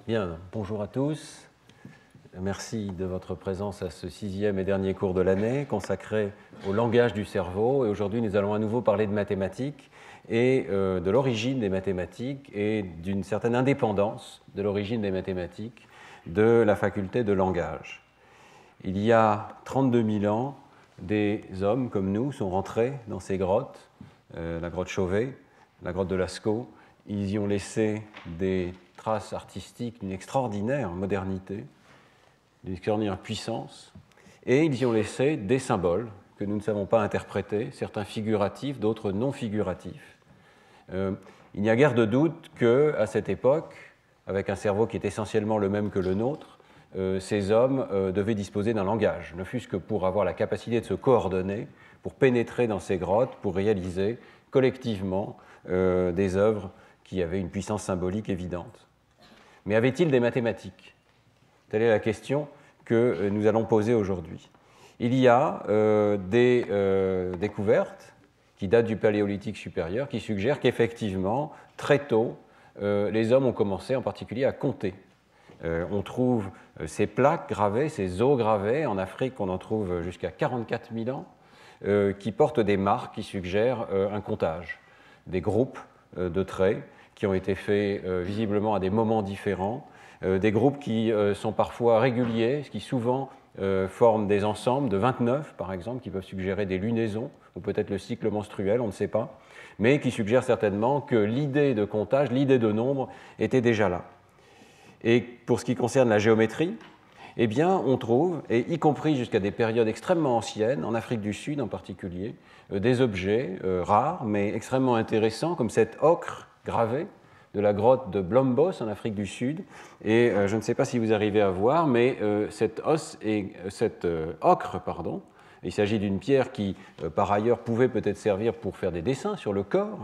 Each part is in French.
Bien, bonjour à tous. Merci de votre présence à ce 6e et dernier cours de l'année consacré au langage du cerveau. Et aujourd'hui, nous allons à nouveau parler de mathématiques et de l'origine des mathématiques et d'une certaine indépendance de l'origine des mathématiques de la faculté de langage. Il y a 32 000 ans, des hommes comme nous sont rentrés dans ces grottes, la grotte Chauvet, la grotte de Lascaux. Ils y ont laissé des traces artistiques d'une extraordinaire modernité, d'une extraordinaire puissance, et ils y ont laissé des symboles que nous ne savons pas interpréter, certains figuratifs, d'autres non figuratifs. Il n'y a guère de doute qu'à cette époque, avec un cerveau qui est essentiellement le même que le nôtre, ces hommes devaient disposer d'un langage, ne fût-ce que pour avoir la capacité de se coordonner, pour pénétrer dans ces grottes, pour réaliser collectivement des œuvres qui avaient une puissance symbolique évidente. Mais avait-il des mathématiques? Telle est la question que nous allons poser aujourd'hui. Il y a des découvertes qui datent du Paléolithique supérieur qui suggèrent qu'effectivement, très tôt, les hommes ont commencé en particulier à compter. On trouve ces plaques gravées, ces os gravés. En Afrique, on en trouve jusqu'à 44 000 ans, qui portent des marques qui suggèrent un comptage, des groupes de traits qui ont été faits visiblement à des moments différents, des groupes qui sont parfois réguliers, ce qui souvent forment des ensembles de 29, par exemple, qui peuvent suggérer des lunaisons, ou peut-être le cycle menstruel, on ne sait pas, mais qui suggèrent certainement que l'idée de comptage, l'idée de nombre, était déjà là. Et pour ce qui concerne la géométrie, eh bien, on trouve, et y compris jusqu'à des périodes extrêmement anciennes, en Afrique du Sud en particulier, des objets rares, mais extrêmement intéressants, comme cet ocre gravé de la grotte de Blombos en Afrique du Sud. Et je ne sais pas si vous arrivez à voir, mais cet ocre, il s'agit d'une pierre qui, par ailleurs, pouvait peut-être servir pour faire des dessins sur le corps.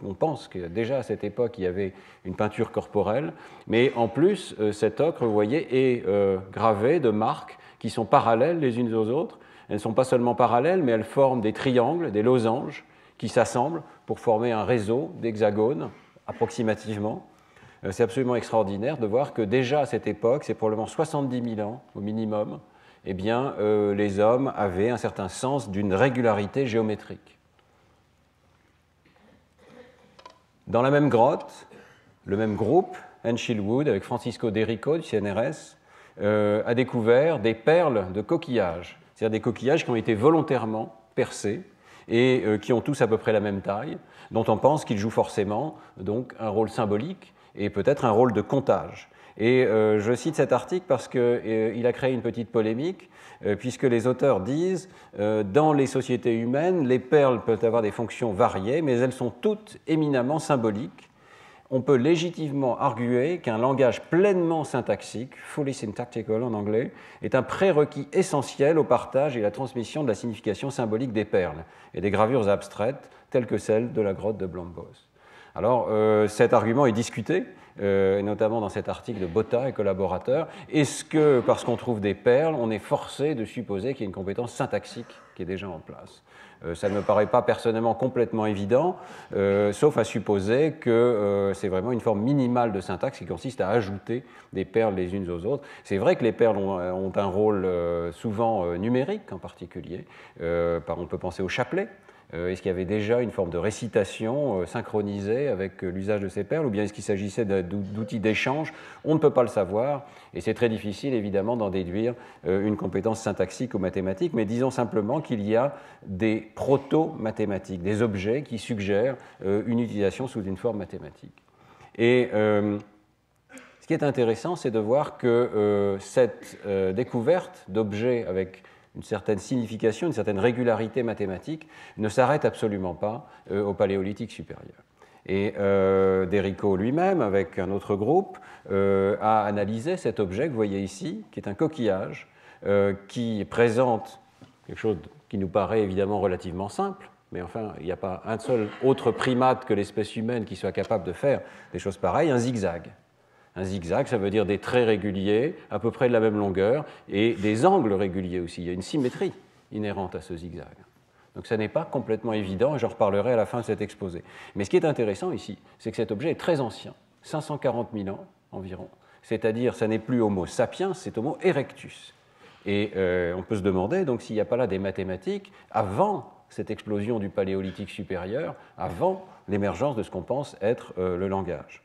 On pense que déjà à cette époque, il y avait une peinture corporelle. Mais en plus, cet ocre, vous voyez, est gravé de marques qui sont parallèles les unes aux autres. Elles ne sont pas seulement parallèles, mais elles forment des triangles, des losanges, qui s'assemblent pour former un réseau d'hexagones, approximativement. C'est absolument extraordinaire de voir que déjà à cette époque, c'est probablement 70 000 ans au minimum, eh bien, les hommes avaient un certain sens d'une régularité géométrique. Dans la même grotte, le même groupe, Henshill Wood, avec Francisco Derico du CNRS, a découvert des perles de coquillages, c'est-à-dire des coquillages qui ont été volontairement percés et qui ont tous à peu près la même taille, dont on pense qu'ils jouent forcément donc, un rôle symbolique et peut-être un rôle de comptage. Et je cite cet article parce qu'il a créé une petite polémique, puisque les auteurs disent dans les sociétés humaines, les perles peuvent avoir des fonctions variées, mais elles sont toutes éminemment symboliques. On peut légitimement arguer qu'un langage pleinement syntaxique, fully syntactical en anglais, est un prérequis essentiel au partage et à la transmission de la signification symbolique des perles et des gravures abstraites telles que celles de la grotte de Blombos. Alors, cet argument est discuté, notamment dans cet article de Botta et collaborateurs. Est-ce que, parce qu'on trouve des perles, on est forcé de supposer qu'il y a une compétence syntaxique qui est déjà en place? Ça ne me paraît pas personnellement complètement évident, sauf à supposer que c'est vraiment une forme minimale de syntaxe qui consiste à ajouter des perles les unes aux autres. C'est vrai que les perles ont un rôle souvent numérique en particulier. On peut penser au chapelet. Est-ce qu'il y avait déjà une forme de récitation synchronisée avec l'usage de ces perles, ou bien est-ce qu'il s'agissait d'outils d'échange? On ne peut pas le savoir, et c'est très difficile évidemment d'en déduire une compétence syntaxique ou mathématique, mais disons simplement qu'il y a des proto-mathématiques, des objets qui suggèrent une utilisation sous une forme mathématique. Et ce qui est intéressant, c'est de voir que cette découverte d'objets avec une certaine signification, une certaine régularité mathématique, ne s'arrête absolument pas au Paléolithique supérieur. Et Derico lui-même, avec un autre groupe, a analysé cet objet que vous voyez ici, qui est un coquillage, qui présente quelque chose qui nous paraît évidemment relativement simple, mais enfin, il n'y a pas un seul autre primate que l'espèce humaine qui soit capable de faire des choses pareilles, un zigzag. Un zigzag, ça veut dire des traits réguliers, à peu près de la même longueur, et des angles réguliers aussi. Il y a une symétrie inhérente à ce zigzag. Donc ça n'est pas complètement évident, et j'en reparlerai à la fin de cet exposé. Mais ce qui est intéressant ici, c'est que cet objet est très ancien, 540 000 ans environ, c'est-à-dire ça n'est plus Homo sapiens, c'est Homo erectus. Et on peut se demander donc s'il n'y a pas là des mathématiques avant cette explosion du paléolithique supérieur, avant l'émergence de ce qu'on pense être le langage.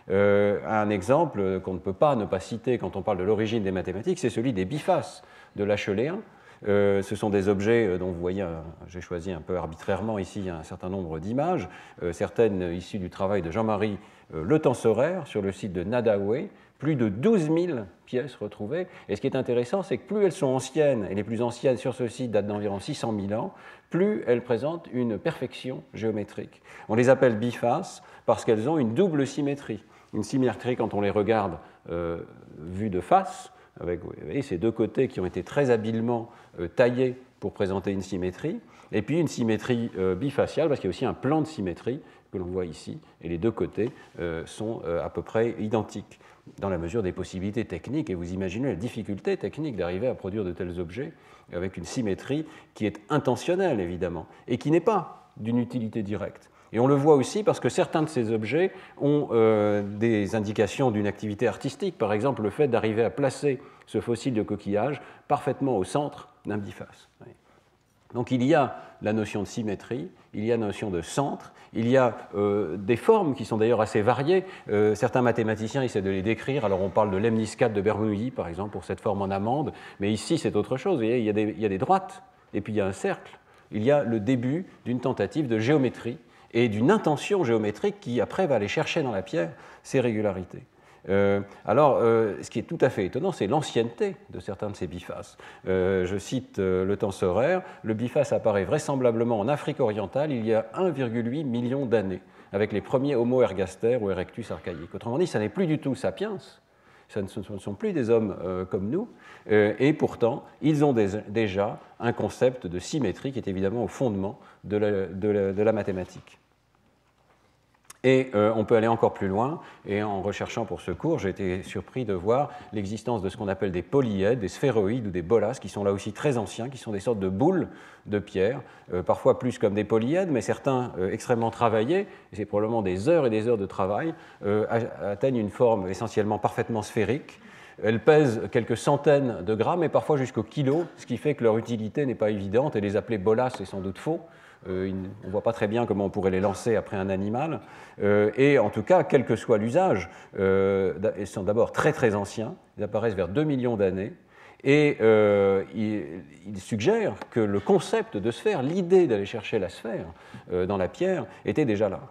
Un exemple qu'on ne peut pas ne pas citer quand on parle de l'origine des mathématiques, c'est celui des bifaces de l'Acheléen. Ce sont des objets dont vous voyez, j'ai choisi un peu arbitrairement ici un certain nombre d'images, certaines issues du travail de Jean-Marie Le Tensorer sur le site de Nadawe, plus de 12 000 pièces retrouvées. Et ce qui est intéressant, c'est que plus elles sont anciennes, et les plus anciennes sur ce site datent d'environ 600 000 ans, plus elles présentent une perfection géométrique. On les appelle bifaces parce qu'elles ont une double symétrie. Une symétrie quand on les regarde vues de face, avec vous voyez, ces deux côtés qui ont été très habilement taillés pour présenter une symétrie, et puis une symétrie bifaciale, parce qu'il y a aussi un plan de symétrie que l'on voit ici, et les deux côtés sont à peu près identiques, dans la mesure des possibilités techniques, et vous imaginez la difficulté technique d'arriver à produire de tels objets avec une symétrie qui est intentionnelle, évidemment, et qui n'est pas d'une utilité directe. Et on le voit aussi parce que certains de ces objets ont des indications d'une activité artistique, par exemple le fait d'arriver à placer ce fossile de coquillage parfaitement au centre d'un biface. Donc il y a la notion de symétrie, il y a la notion de centre, il y a des formes qui sont d'ailleurs assez variées. Certains mathématiciens essaient de les décrire. Alors on parle de lemniscate de Bernoulli, par exemple, pour cette forme en amande, mais ici c'est autre chose. Vous voyez, il y a des droites, et puis il y a un cercle. Il y a le début d'une tentative de géométrie et d'une intention géométrique qui, après, va aller chercher dans la pierre ces régularités. Ce qui est tout à fait étonnant, c'est l'ancienneté de certains de ces bifaces. Je cite Le Tensorer, le biface apparaît vraisemblablement en Afrique orientale il y a 1,8 million d'années, avec les premiers Homo ergaster ou erectus archaïques. Autrement dit, ça n'est plus du tout sapiens, ce ne sont plus des hommes comme nous, et pourtant, ils ont déjà un concept de symétrie qui est évidemment au fondement de la mathématique. Et on peut aller encore plus loin, et en recherchant pour ce cours, j'ai été surpris de voir l'existence de ce qu'on appelle des polyèdres, des sphéroïdes ou des bolas, qui sont là aussi très anciens, qui sont des sortes de boules de pierre, parfois plus comme des polyèdres, mais certains extrêmement travaillés, et c'est probablement des heures et des heures de travail, atteignent une forme essentiellement parfaitement sphérique. Elles pèsent quelques centaines de grammes, et parfois jusqu'au kilo, ce qui fait que leur utilité n'est pas évidente, et les appeler bolas, c'est sans doute faux. On ne voit pas très bien comment on pourrait les lancer après un animal. Et en tout cas, quel que soit l'usage, ils sont d'abord très très anciens, ils apparaissent vers 2 millions d'années, et il suggère que le concept de sphère, l'idée d'aller chercher la sphère dans la pierre, était déjà là.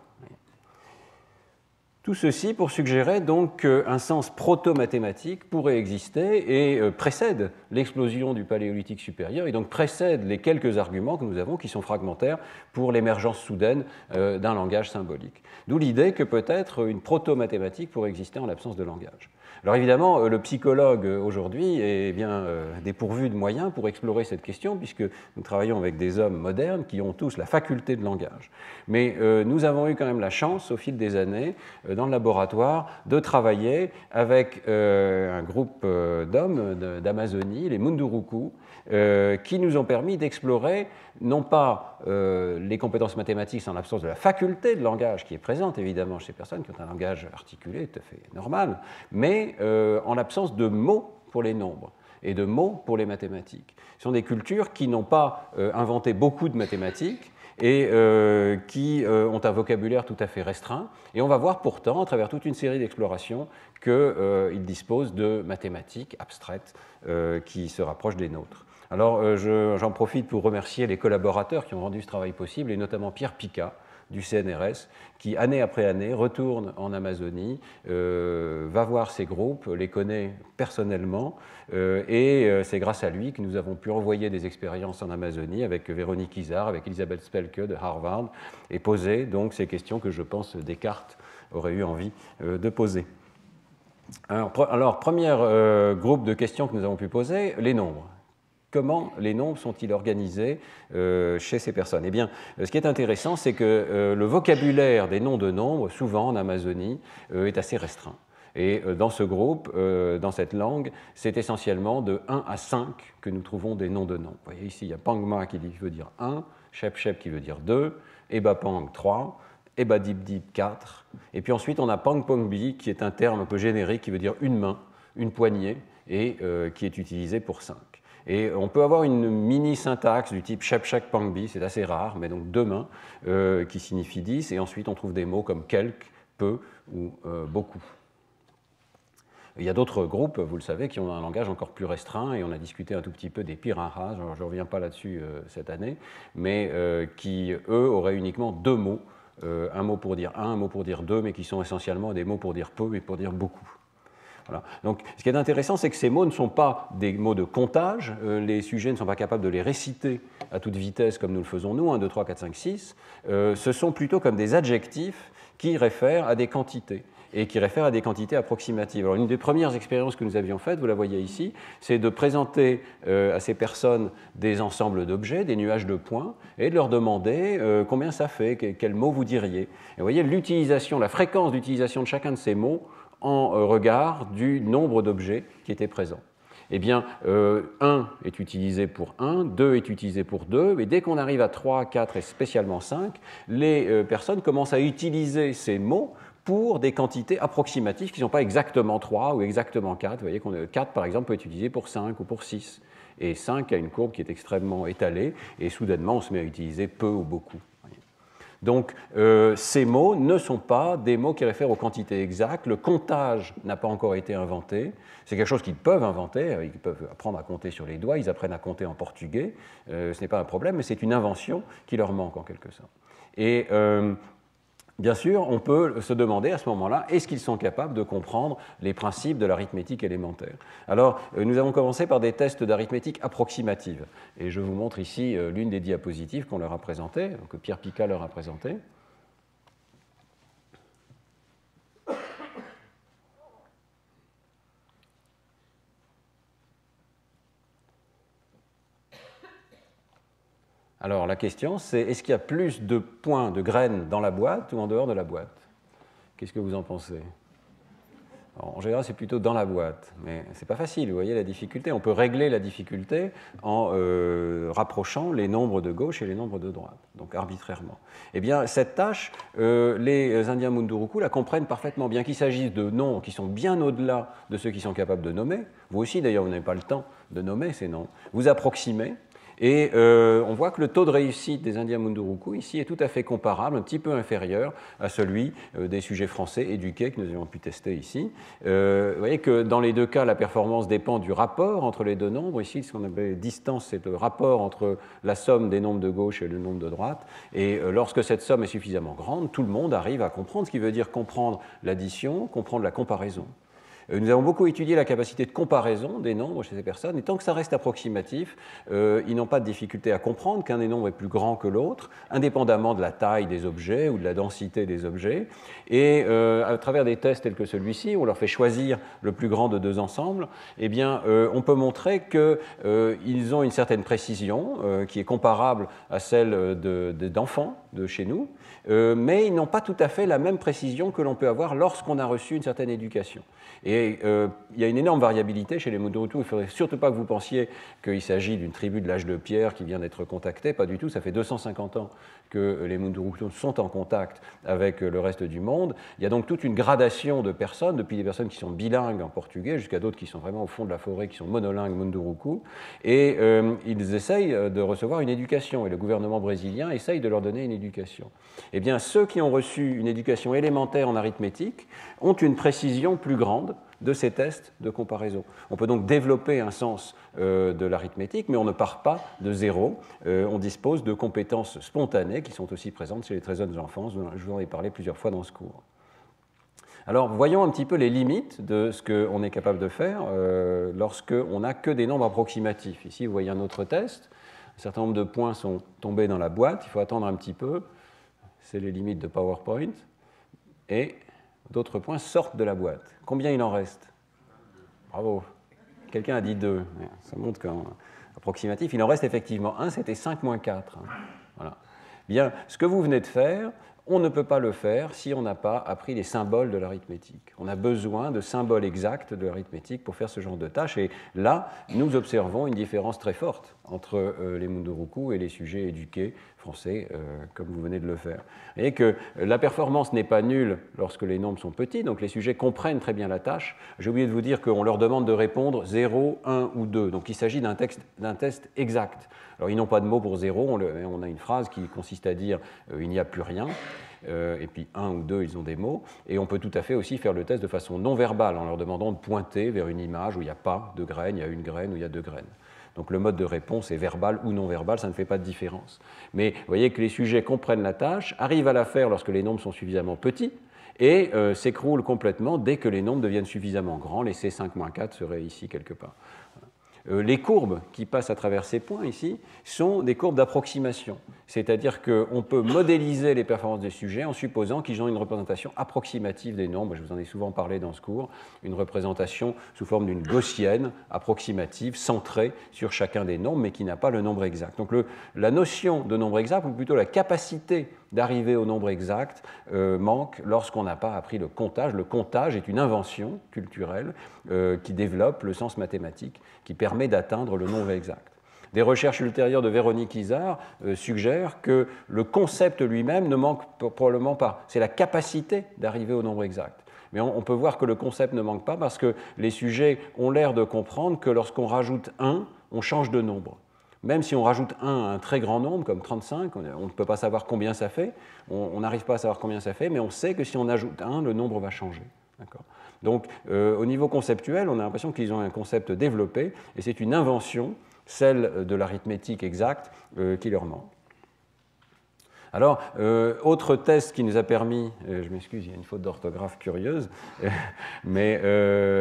Tout ceci pour suggérer donc qu'un sens proto-mathématique pourrait exister et précède l'explosion du paléolithique supérieur et donc précède les quelques arguments que nous avons qui sont fragmentaires pour l'émergence soudaine d'un langage symbolique. D'où l'idée que peut-être une proto-mathématique pourrait exister en l'absence de langage. Alors évidemment, le psychologue aujourd'hui est bien dépourvu de moyens pour explorer cette question puisque nous travaillons avec des hommes modernes qui ont tous la faculté de langage. Mais nous avons eu quand même la chance au fil des années dans le laboratoire de travailler avec un groupe d'hommes d'Amazonie, les Munduruku, qui nous ont permis d'explorer non pas les compétences mathématiques en l'absence de la faculté de langage qui est présente évidemment chez ces personnes qui ont un langage articulé tout à fait normal, mais en l'absence de mots pour les nombres et de mots pour les mathématiques. Ce sont des cultures qui n'ont pas inventé beaucoup de mathématiques et qui ont un vocabulaire tout à fait restreint. Et on va voir pourtant, à travers toute une série d'explorations, qu'ils disposent de mathématiques abstraites qui se rapprochent des nôtres. Alors j'en profite pour remercier les collaborateurs qui ont rendu ce travail possible, et notamment Pierre Picat, du CNRS, qui, année après année, retourne en Amazonie, va voir ces groupes, les connaît personnellement, et c'est grâce à lui que nous avons pu envoyer des expériences en Amazonie avec Véronique Izard, avec Elisabeth Spelke de Harvard, et poser donc ces questions que je pense Descartes aurait eu envie de poser. Alors premier groupe de questions que nous avons pu poser, les nombres. Comment les nombres sont-ils organisés chez ces personnes? Eh bien, ce qui est intéressant, c'est que le vocabulaire des noms de nombres, souvent en Amazonie, est assez restreint. Et dans ce groupe, dans cette langue, c'est essentiellement de 1 à 5 que nous trouvons des noms de noms. Vous voyez ici, il y a Pangma qui veut dire 1, Shep Shep qui veut dire 2, Ebapang 3, et Badib Dib 4. Et puis ensuite, on a Pang Pong Bi, qui est un terme un peu générique qui veut dire une main, une poignée, et qui est utilisé pour 5. Et on peut avoir une mini-syntaxe du type Shep Shek Pang Bi, c'est assez rare, mais donc 2 mains, qui signifie 10, et ensuite on trouve des mots comme quelque, peu ou beaucoup. Il y a d'autres groupes, vous le savez, qui ont un langage encore plus restreint, et on a discuté un tout petit peu des Pirahas, je ne reviens pas là-dessus cette année, mais qui, eux, auraient uniquement 2 mots, un mot pour dire un mot pour dire 2, mais qui sont essentiellement des mots pour dire peu et pour dire beaucoup. Voilà. Donc, ce qui est intéressant, c'est que ces mots ne sont pas des mots de comptage, les sujets ne sont pas capables de les réciter à toute vitesse comme nous le faisons nous, 1, 2, 3, 4, 5, 6, ce sont plutôt comme des adjectifs qui réfèrent à des quantités, et qui réfèrent à des quantités approximatives. Alors, une des premières expériences que nous avions faites, vous la voyez ici, c'est de présenter à ces personnes des ensembles d'objets, des nuages de points, et de leur demander combien ça fait, quel mot vous diriez. Et vous voyez l'utilisation, la fréquence d'utilisation de chacun de ces mots en regard du nombre d'objets qui étaient présents. Eh bien, 1 est utilisé pour 1, 2 est utilisé pour 2, et dès qu'on arrive à 3, 4 et spécialement 5, les personnes commencent à utiliser ces mots pour des quantités approximatives qui ne sont pas exactement 3 ou exactement 4. Vous voyez que 4, par exemple, peut être utilisé pour 5 ou pour 6. Et 5 a une courbe qui est extrêmement étalée, et soudainement, on se met à utiliser peu ou beaucoup. Donc, ces mots ne sont pas des mots qui réfèrent aux quantités exactes. Le comptage n'a pas encore été inventé. C'est quelque chose qu'ils peuvent inventer. Ils peuvent apprendre à compter sur les doigts. Ils apprennent à compter en portugais. Ce n'est pas un problème, mais c'est une invention qui leur manque en quelque sorte. Et bien sûr, on peut se demander à ce moment-là, est-ce qu'ils sont capables de comprendre les principes de l'arithmétique élémentaire? Alors, nous avons commencé par des tests d'arithmétique approximative. Et je vous montre ici l'une des diapositives qu'on leur a présentées, que Pierre Picat leur a présentées. Alors, la question, c'est est-ce qu'il y a plus de points de graines dans la boîte ou en dehors de la boîte? Qu'est-ce que vous en pensez? Alors, en général, c'est plutôt dans la boîte, mais ce n'est pas facile, vous voyez la difficulté. On peut régler la difficulté en rapprochant les nombres de gauche et les nombres de droite, donc arbitrairement. Eh bien, cette tâche, les Indiens Munduruku la comprennent parfaitement, bien qu'il s'agisse de noms qui sont bien au-delà de ceux qui sont capables de nommer. Vous aussi, d'ailleurs, vous n'avez pas le temps de nommer ces noms. Vous approximez. Et on voit que le taux de réussite des Indiens Munduruku ici est tout à fait comparable, un petit peu inférieur à celui des sujets français éduqués que nous avons pu tester ici. Vous voyez que dans les deux cas, la performance dépend du rapport entre les deux nombres. Ici, ce qu'on appelle distance, c'est le rapport entre la somme des nombres de gauche et le nombre de droite. Et lorsque cette somme est suffisamment grande, tout le monde arrive à comprendre, ce qui veut dire comprendre l'addition, comprendre la comparaison. Nous avons beaucoup étudié la capacité de comparaison des nombres chez ces personnes, et tant que ça reste approximatif, ils n'ont pas de difficulté à comprendre qu'un des nombres est plus grand que l'autre, indépendamment de la taille des objets ou de la densité des objets. Et à travers des tests tels que celui-ci, où on leur fait choisir le plus grand de deux ensembles, eh bien, on peut montrer qu'ils ont une certaine précision qui est comparable à celle d'enfants de chez nous, mais ils n'ont pas tout à fait la même précision que l'on peut avoir lorsqu'on a reçu une certaine éducation. Et il y a une énorme variabilité chez les Munduruku. Il ne faudrait surtout pas que vous pensiez qu'il s'agit d'une tribu de l'âge de pierre qui vient d'être contactée. Pas du tout. Ça fait 250 ans que les Munduruku sont en contact avec le reste du monde. Il y a donc toute une gradation de personnes, depuis des personnes qui sont bilingues en portugais jusqu'à d'autres qui sont vraiment au fond de la forêt, qui sont monolingues Munduruku. Et ils essayent de recevoir une éducation. Et le gouvernement brésilien essaye de leur donner une éducation. Eh bien, ceux qui ont reçu une éducation élémentaire en arithmétique ont une précision plus grande de ces tests de comparaison. On peut donc développer un sens de l'arithmétique, mais on ne part pas de zéro. On dispose de compétences spontanées qui sont aussi présentes chez les très jeunes enfants. Je vous en ai parlé plusieurs fois dans ce cours. Alors, voyons un petit peu les limites de ce qu'on est capable de faire lorsqu'on n'a que des nombres approximatifs. Ici, vous voyez un autre test. Un certain nombre de points sont tombés dans la boîte. Il faut attendre un petit peu. C'est les limites de PowerPoint. Et d'autres points sortent de la boîte. Combien il en reste? Bravo. Quelqu'un a dit 2. Ça montre qu'en approximatif, il en reste effectivement 1. C'était 5 moins 4. Voilà. Bien, ce que vous venez de faire, on ne peut pas le faire si on n'a pas appris les symboles de l'arithmétique. On a besoin de symboles exacts de l'arithmétique pour faire ce genre de tâches. Et là, nous observons une différence très forte entre les Munduruku et les sujets éduqués français, comme vous venez de le faire. Vous voyez que la performance n'est pas nulle lorsque les nombres sont petits, donc les sujets comprennent très bien la tâche. J'ai oublié de vous dire qu'on leur demande de répondre 0, 1 ou 2, donc il s'agit d'un test exact. Alors ils n'ont pas de mot pour 0, on a une phrase qui consiste à dire il n'y a plus rien. Et puis 1 ou 2, ils ont des mots. Et on peut tout à fait aussi faire le test de façon non verbale, en leur demandant de pointer vers une image où il n'y a pas de graines, il y a une graine ou il y a deux graines. Donc le mode de réponse est verbal ou non verbal, ça ne fait pas de différence. Mais vous voyez que les sujets comprennent la tâche, arrivent à la faire lorsque les nombres sont suffisamment petits, et s'écroulent complètement dès que les nombres deviennent suffisamment grands. Les C5-4 seraient ici quelque part. Les courbes qui passent à travers ces points ici sont des courbes d'approximation, c'est-à-dire qu'on peut modéliser les performances des sujets en supposant qu'ils ont une représentation approximative des nombres. Je vous en ai souvent parlé dans ce cours, une représentation sous forme d'une gaussienne approximative, centrée sur chacun des nombres, mais qui n'a pas le nombre exact. Donc la notion de nombre exact, ou plutôt la capacité d'arriver au nombre exact, manque lorsqu'on n'a pas appris le comptage. Le comptage est une invention culturelle qui développe le sens mathématique, qui permet d'atteindre le nombre exact. Des recherches ultérieures de Véronique Izard suggèrent que le concept lui-même ne manque probablement pas. C'est la capacité d'arriver au nombre exact. Mais on peut voir que le concept ne manque pas parce que les sujets ont l'air de comprendre que lorsqu'on rajoute 1, on change de nombre. Même si on rajoute 1 à un très grand nombre, comme 35, on ne peut pas savoir combien ça fait, on n'arrive pas à savoir combien ça fait, mais on sait que si on ajoute 1, le nombre va changer. Donc, au niveau conceptuel, on a l'impression qu'ils ont un concept développé, et c'est une invention, celle de l'arithmétique exacte, qui leur manque. Alors, autre test qui nous a permis, je m'excuse, il y a une faute d'orthographe curieuse, mais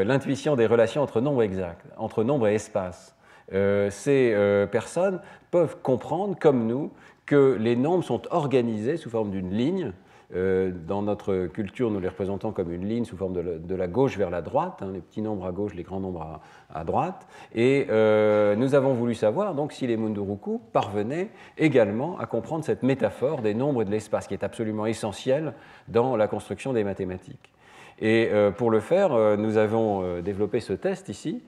l'intuition des relations entre nombres exacts, entre nombre et espace. Ces personnes peuvent comprendre, comme nous, que les nombres sont organisés sous forme d'une ligne. Dans notre culture, nous les représentons comme une ligne sous forme de la gauche vers la droite, les petits nombres à gauche, les grands nombres à droite. Et nous avons voulu savoir donc, si les Munduruku parvenaient également à comprendre cette métaphore des nombres et de l'espace, qui est absolument essentielle dans la construction des mathématiques. Et pour le faire, nous avons développé ce test ici,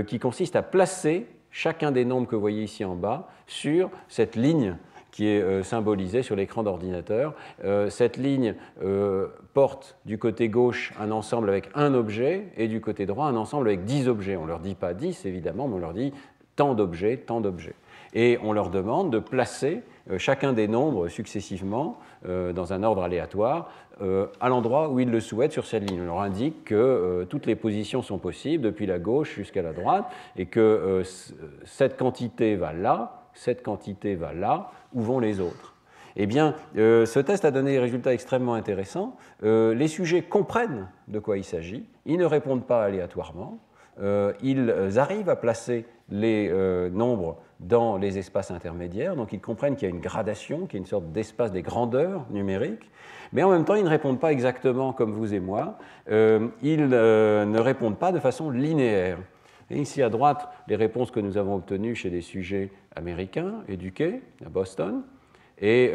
qui consiste à placer chacun des nombres que vous voyez ici en bas sur cette ligne qui est symbolisée sur l'écran d'ordinateur. Cette ligne porte du côté gauche un ensemble avec un objet et du côté droit un ensemble avec 10 objets. On ne leur dit pas 10 évidemment, mais on leur dit tant d'objets, tant d'objets. Et on leur demande de placer chacun des nombres successivement dans un ordre aléatoire à l'endroit où ils le souhaitent sur cette ligne. On leur indique que toutes les positions sont possibles depuis la gauche jusqu'à la droite et que cette quantité va là, cette quantité va là, où vont les autres? Eh bien, ce test a donné des résultats extrêmement intéressants. Les sujets comprennent de quoi il s'agit, ils ne répondent pas aléatoirement, ils arrivent à placer les nombres dans les espaces intermédiaires, donc ils comprennent qu'il y a une gradation, qu'il y a une sorte d'espace des grandeurs numériques, mais en même temps, ils ne répondent pas exactement comme vous et moi, ils ne répondent pas de façon linéaire. Et ici à droite, les réponses que nous avons obtenues chez des sujets américains éduqués à Boston. Et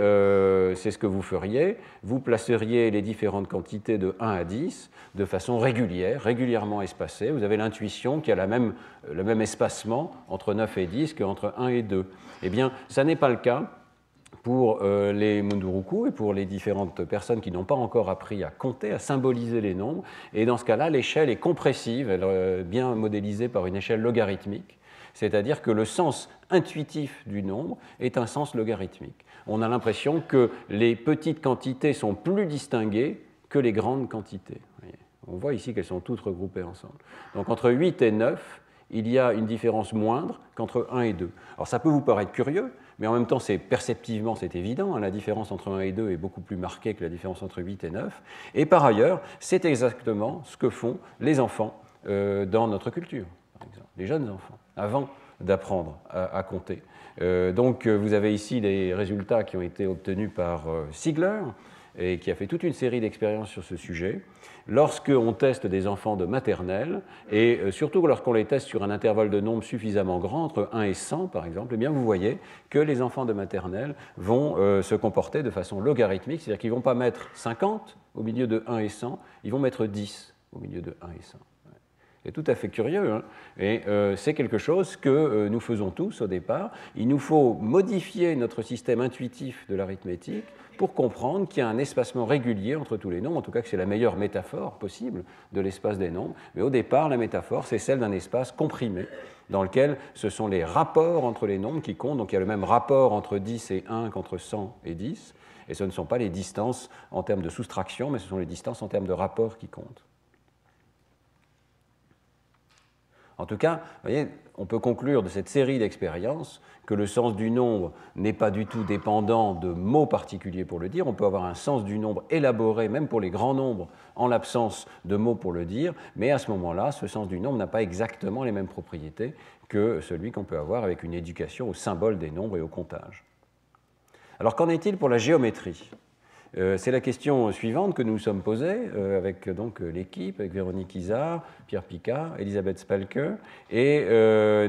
c'est ce que vous feriez. Vous placeriez les différentes quantités de 1 à 10 de façon régulière, régulièrement espacée. Vous avez l'intuition qu'il y a le même espacement entre 9 et 10 qu'entre 1 et 2. Eh bien, ça n'est pas le cas pour les Munduruku et pour les différentes personnes qui n'ont pas encore appris à compter, à symboliser les nombres. Et dans ce cas-là, l'échelle est compressive, elle est bien modélisée par une échelle logarithmique, c'est-à-dire que le sens intuitif du nombre est un sens logarithmique. On a l'impression que les petites quantités sont plus distinguées que les grandes quantités. On voit ici qu'elles sont toutes regroupées ensemble. Donc entre 8 et 9, il y a une différence moindre qu'entre 1 et 2. Alors ça peut vous paraître curieux, mais en même temps, perceptivement, c'est évident. La différence entre 1 et 2 est beaucoup plus marquée que la différence entre 8 et 9. Et par ailleurs, c'est exactement ce que font les enfants dans notre culture, par exemple, les jeunes enfants, avant d'apprendre à compter. Donc, vous avez ici les résultats qui ont été obtenus par Ziegler, et qui a fait toute une série d'expériences sur ce sujet. Lorsqu'on teste des enfants de maternelle, et surtout lorsqu'on les teste sur un intervalle de nombre suffisamment grand, entre 1 et 100 par exemple, eh bien vous voyez que les enfants de maternelle vont se comporter de façon logarithmique, c'est-à-dire qu'ils ne vont pas mettre 50 au milieu de 1 et 100, ils vont mettre 10 au milieu de 1 et 100. C'est tout à fait curieux, hein. Et c'est quelque chose que nous faisons tous au départ. Il nous faut modifier notre système intuitif de l'arithmétique pour comprendre qu'il y a un espacement régulier entre tous les nombres, en tout cas que c'est la meilleure métaphore possible de l'espace des nombres. Mais au départ, la métaphore, c'est celle d'un espace comprimé, dans lequel ce sont les rapports entre les nombres qui comptent. Donc il y a le même rapport entre 10 et 1 qu'entre 100 et 10. Et ce ne sont pas les distances en termes de soustraction, mais ce sont les distances en termes de rapport qui comptent. En tout cas, vous voyez, on peut conclure de cette série d'expériences que le sens du nombre n'est pas du tout dépendant de mots particuliers pour le dire. On peut avoir un sens du nombre élaboré, même pour les grands nombres, en l'absence de mots pour le dire, mais à ce moment-là, ce sens du nombre n'a pas exactement les mêmes propriétés que celui qu'on peut avoir avec une éducation au symbole des nombres et au comptage. Alors qu'en est-il pour la géométrie ? C'est la question suivante que nous nous sommes posée avec donc l'équipe, avec Véronique Izard, Pierre Picard, Elisabeth Spelke, et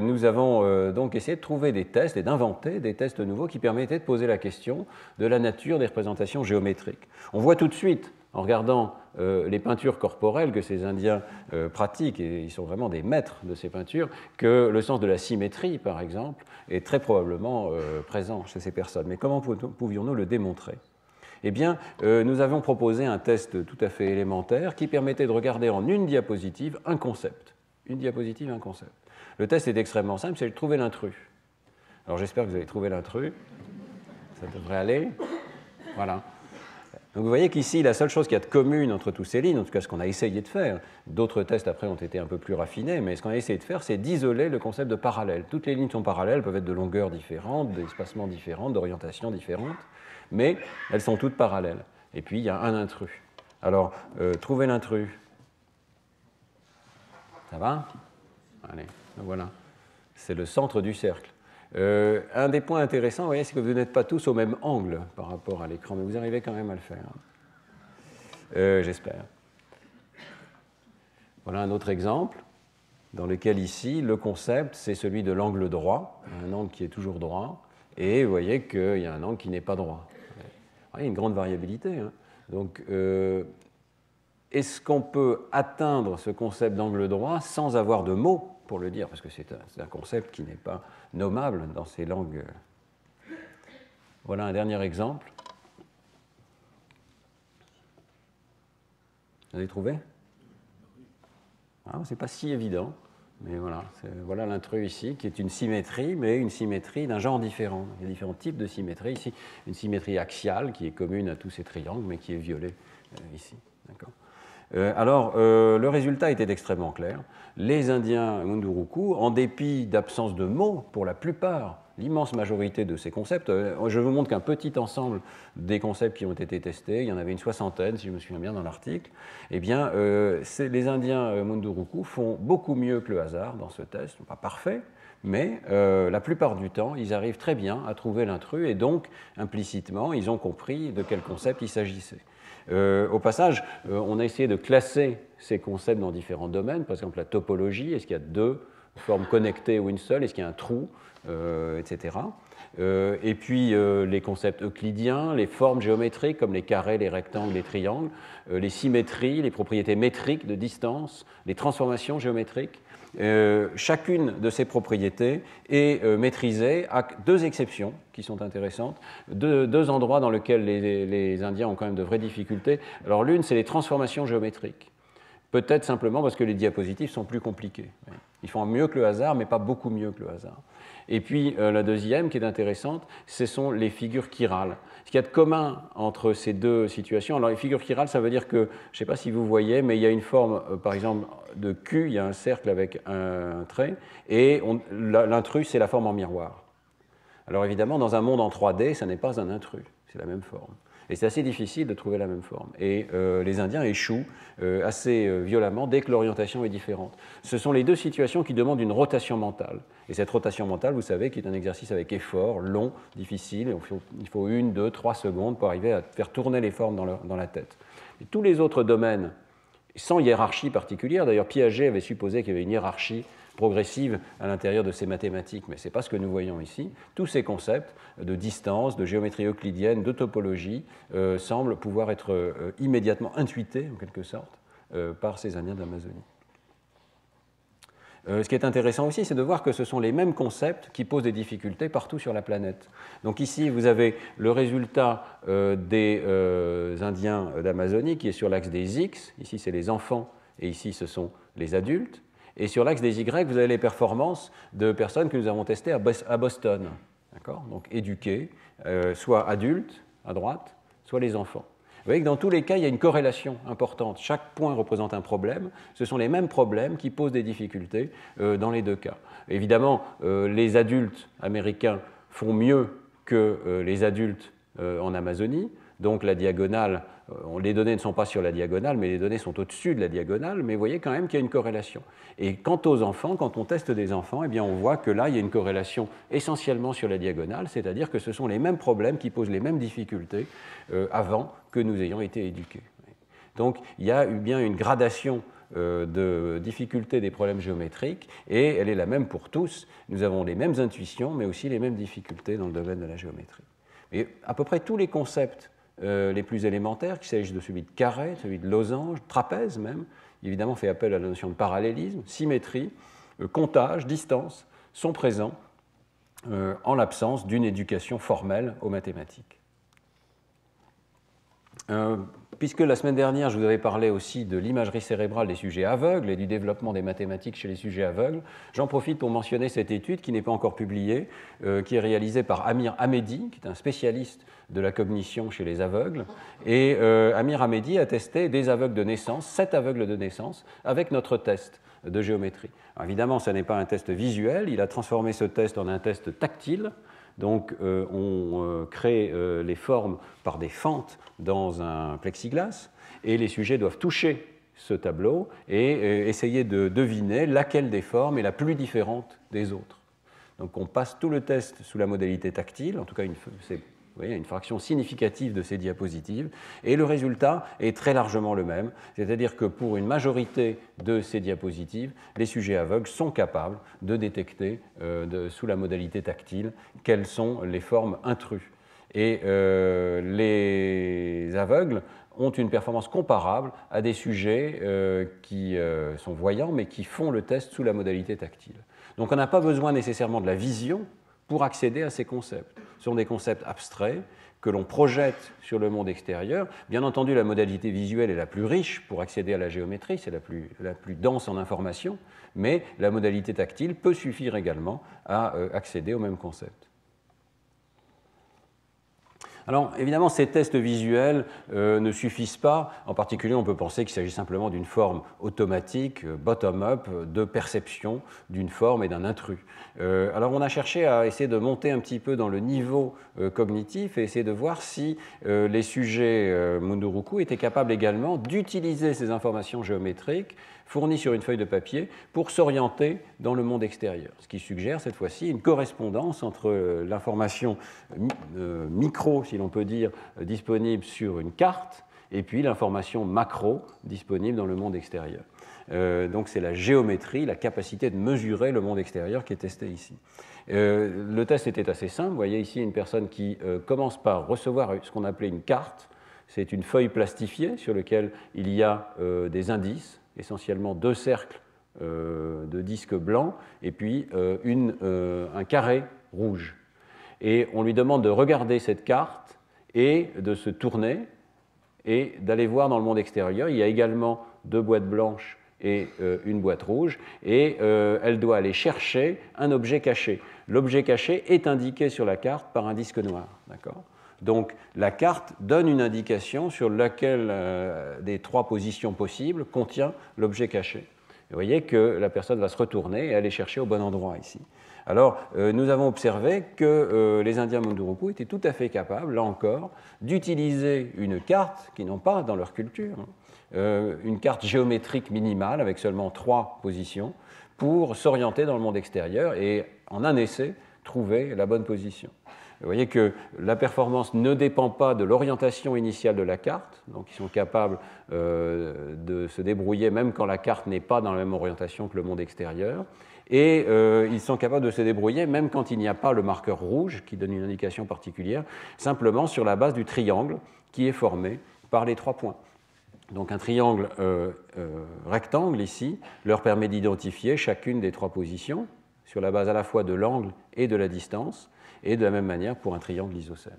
nous avons donc essayé de trouver des tests et d'inventer des tests nouveaux qui permettaient de poser la question de la nature des représentations géométriques. On voit tout de suite, en regardant les peintures corporelles que ces Indiens pratiquent, et ils sont vraiment des maîtres de ces peintures, que le sens de la symétrie, par exemple, est très probablement présent chez ces personnes. Mais comment pouvions-nous le démontrer ? Eh bien, nous avons proposé un test tout à fait élémentaire qui permettait de regarder en une diapositive un concept. Une diapositive, un concept. Le test est extrêmement simple, c'est de trouver l'intrus. Alors j'espère que vous avez trouvé l'intrus. Ça devrait aller. Voilà. Donc vous voyez qu'ici, la seule chose qu'il y a de commune entre tous ces lignes, en tout cas ce qu'on a essayé de faire, d'autres tests après ont été un peu plus raffinés, mais ce qu'on a essayé de faire, c'est d'isoler le concept de parallèle. Toutes les lignes sont parallèles, peuvent être de longueurs différentes, d'espacements différents, d'orientations différentes, mais elles sont toutes parallèles. Et puis, il y a un intrus. Alors, trouver l'intrus. Ça va ? Allez, voilà. C'est le centre du cercle. Un des points intéressants, vous voyez, c'est que vous n'êtes pas tous au même angle par rapport à l'écran, mais vous arrivez quand même à le faire. J'espère. Voilà un autre exemple, dans lequel ici, le concept, c'est celui de l'angle droit, un angle qui est toujours droit, et vous voyez qu'il y a un angle qui n'est pas droit. Il y a une grande variabilité. Hein. Donc, est-ce qu'on peut atteindre ce concept d'angle droit sans avoir de mots pour le dire, parce que c'est un concept qui n'est pas nommable dans ces langues. Voilà un dernier exemple. Vous avez trouvé ? Ce n'est pas si évident, mais voilà l'intrus ici, qui est une symétrie, mais une symétrie d'un genre différent. Il y a différents types de symétrie. Ici, une symétrie axiale qui est commune à tous ces triangles, mais qui est violée ici. D'accord ? Alors, le résultat était extrêmement clair. Les Indiens Munduruku, en dépit d'absence de mots pour la plupart, l'immense majorité de ces concepts, je vous montre qu'un petit ensemble des concepts qui ont été testés, il y en avait une soixantaine, si je me souviens bien, dans l'article, eh bien, les Indiens Munduruku font beaucoup mieux que le hasard dans ce test, pas parfait, mais la plupart du temps, ils arrivent très bien à trouver l'intrus, et donc, implicitement, ils ont compris de quel concept il s'agissait. Au passage, on a essayé de classer ces concepts dans différents domaines, par exemple la topologie, est-ce qu'il y a deux formes connectées ou une seule, est-ce qu'il y a un trou, etc. Et puis les concepts euclidiens, les formes géométriques comme les carrés, les rectangles, les triangles, les symétries, les propriétés métriques de distance, les transformations géométriques. Chacune de ces propriétés est maîtrisée à deux exceptions qui sont intéressantes, deux endroits dans lesquels les Indiens ont quand même de vraies difficultés. Alors l'une, c'est les transformations géométriques. Peut-être simplement parce que les diapositives sont plus compliquées. Ils font mieux que le hasard, mais pas beaucoup mieux que le hasard. Et puis la deuxième, qui est intéressante, ce sont les figures chirales. Ce qu'il y a de commun entre ces deux situations, alors les figures chirales, ça veut dire que, je ne sais pas si vous voyez, mais il y a une forme, par exemple, de Q, il y a un cercle avec un trait, et l'intrus, c'est la forme en miroir. Alors évidemment, dans un monde en 3D, ça n'est pas un intrus, c'est la même forme. Et c'est assez difficile de trouver la même forme. Et les Indiens échouent assez violemment dès que l'orientation est différente. Ce sont les deux situations qui demandent une rotation mentale. Et cette rotation mentale, vous savez, qui est un exercice avec effort, long, difficile. Il faut 1, 2, 3 secondes pour arriver à faire tourner les formes dans la tête. Et tous les autres domaines, sans hiérarchie particulière, d'ailleurs Piaget avait supposé qu'il y avait une hiérarchie progressive à l'intérieur de ces mathématiques, mais ce n'est pas ce que nous voyons ici. Tous ces concepts de distance, de géométrie euclidienne, de topologie semblent pouvoir être immédiatement intuités, en quelque sorte, par ces Indiens d'Amazonie. Ce qui est intéressant aussi, c'est de voir que ce sont les mêmes concepts qui posent des difficultés partout sur la planète. Donc ici, vous avez le résultat des Indiens d'Amazonie qui est sur l'axe des X. Ici, c'est les enfants et ici, ce sont les adultes. Et sur l'axe des Y, vous avez les performances de personnes que nous avons testées à Boston. Donc éduquées, soit adultes à droite, soit les enfants. Vous voyez que dans tous les cas, il y a une corrélation importante. Chaque point représente un problème. Ce sont les mêmes problèmes qui posent des difficultés dans les deux cas. Évidemment, les adultes américains font mieux que les adultes en Amazonie. Donc la diagonale, les données ne sont pas sur la diagonale, mais les données sont au-dessus de la diagonale. Mais vous voyez quand même qu'il y a une corrélation. Et quant aux enfants, quand on teste des enfants, eh bien on voit que là, il y a une corrélation essentiellement sur la diagonale, c'est-à-dire que ce sont les mêmes problèmes qui posent les mêmes difficultés avant que nous ayons été éduqués. Donc il y a eu bien une gradation de difficulté des problèmes géométriques, et elle est la même pour tous. Nous avons les mêmes intuitions, mais aussi les mêmes difficultés dans le domaine de la géométrie. Et à peu près tous les concepts les plus élémentaires, qu'il s'agisse de celui de carré, celui de losange, trapèze même, évidemment fait appel à la notion de parallélisme, symétrie, comptage, distance, sont présents en l'absence d'une éducation formelle aux mathématiques. Puisque la semaine dernière, je vous avais parlé aussi de l'imagerie cérébrale des sujets aveugles et du développement des mathématiques chez les sujets aveugles, j'en profite pour mentionner cette étude qui n'est pas encore publiée, qui est réalisée par Amir Hamedi, qui est un spécialiste de la cognition chez les aveugles. Et Amir Hamedi a testé des aveugles de naissance, 7 aveugles de naissance, avec notre test de géométrie. Alors évidemment, ce n'est pas un test visuel, il a transformé ce test en un test tactile. Donc on crée les formes par des fentes dans un plexiglas, et les sujets doivent toucher ce tableau et essayer de deviner laquelle des formes est la plus différente des autres. Donc on passe tout le test sous la modalité tactile, en tout cas vous voyez, une fraction significative de ces diapositives, et le résultat est très largement le même, c'est-à-dire que pour une majorité de ces diapositives, les sujets aveugles sont capables de détecter sous la modalité tactile quelles sont les formes intrus. Et les aveugles ont une performance comparable à des sujets qui sont voyants, mais qui font le test sous la modalité tactile. Donc on n'a pas besoin nécessairement de la vision pour accéder à ces concepts. Ce sont des concepts abstraits que l'on projette sur le monde extérieur. Bien entendu, la modalité visuelle est la plus riche pour accéder à la géométrie, c'est la plus dense en informations, mais la modalité tactile peut suffire également à accéder aux mêmes concepts. Alors, évidemment, ces tests visuels ne suffisent pas. En particulier, on peut penser qu'il s'agit simplement d'une forme automatique, bottom-up, de perception d'une forme et d'un intrus. Alors, on a cherché à essayer de monter un petit peu dans le niveau cognitif et essayer de voir si les sujets Munduruku étaient capables également d'utiliser ces informations géométriques fournies sur une feuille de papier pour s'orienter dans le monde extérieur. Ce qui suggère cette fois-ci une correspondance entre l'information micro, si l'on peut dire, disponible sur une carte et puis l'information macro disponible dans le monde extérieur. Donc c'est la géométrie, la capacité de mesurer le monde extérieur qui est testée ici. Le test était assez simple. Vous voyez ici une personne qui commence par recevoir ce qu'on appelait une carte. C'est une feuille plastifiée sur laquelle il y a des indices, essentiellement 2 cercles de disques blancs et puis un carré rouge. Et on lui demande de regarder cette carte et de se tourner et d'aller voir dans le monde extérieur. Il y a également 2 boîtes blanches et une boîte rouge, et elle doit aller chercher un objet caché. L'objet caché est indiqué sur la carte par un disque noir. D'accord ? Donc la carte donne une indication sur laquelle des 3 positions possibles contient l'objet caché. Vous voyez que la personne va se retourner et aller chercher au bon endroit ici. Alors, nous avons observé que les Indiens Munduruku étaient tout à fait capables, là encore, d'utiliser une carte qu'ils n'ont pas dans leur culture, une carte géométrique minimale avec seulement 3 positions, pour s'orienter dans le monde extérieur et, en un essai, trouver la bonne position. Vous voyez que la performance ne dépend pas de l'orientation initiale de la carte, donc ils sont capables de se débrouiller même quand la carte n'est pas dans la même orientation que le monde extérieur, et ils sont capables de se débrouiller même quand il n'y a pas le marqueur rouge qui donne une indication particulière, simplement sur la base du triangle qui est formé par les 3 points. Donc un triangle rectangle ici leur permet d'identifier chacune des trois positions sur la base à la fois de l'angle et de la distance, et de la même manière pour un triangle isocèle.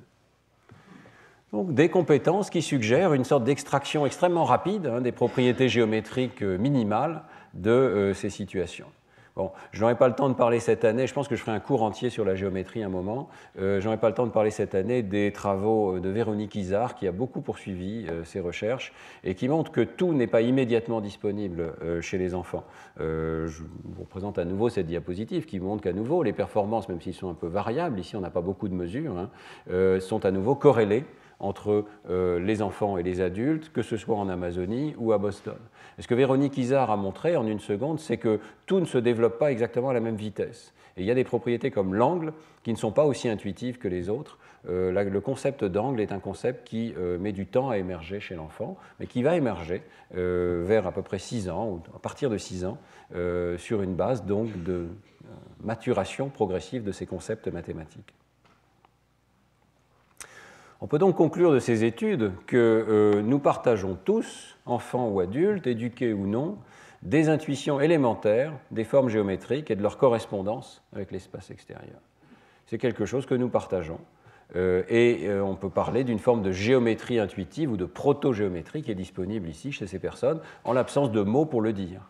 Donc des compétences qui suggèrent une sorte d'extraction extrêmement rapide des propriétés géométriques minimales de ces situations. Bon, je n'aurai pas le temps de parler cette année, je pense que je ferai un cours entier sur la géométrie un moment, je n'aurai pas le temps de parler cette année des travaux de Véronique Izard qui a beaucoup poursuivi ses recherches et qui montre que tout n'est pas immédiatement disponible chez les enfants. Je vous présente à nouveau cette diapositive qui montre qu'à nouveau les performances, même s'ils sont un peu variables, ici on n'a pas beaucoup de mesures, sont à nouveau corrélées entre les enfants et les adultes, que ce soit en Amazonie ou à Boston. Et ce que Véronique Izard a montré en une seconde, c'est que tout ne se développe pas exactement à la même vitesse. Et il y a des propriétés comme l'angle qui ne sont pas aussi intuitives que les autres. Le concept d'angle est un concept qui met du temps à émerger chez l'enfant, mais qui va émerger vers à peu près 6 ans, ou à partir de 6 ans, sur une base donc de maturation progressive de ces concepts mathématiques. On peut donc conclure de ces études que nous partageons tous, enfants ou adultes, éduqués ou non, des intuitions élémentaires des formes géométriques et de leur correspondance avec l'espace extérieur. C'est quelque chose que nous partageons. Et on peut parler d'une forme de géométrie intuitive ou de proto-géométrie qui est disponible ici chez ces personnes, en l'absence de mots pour le dire.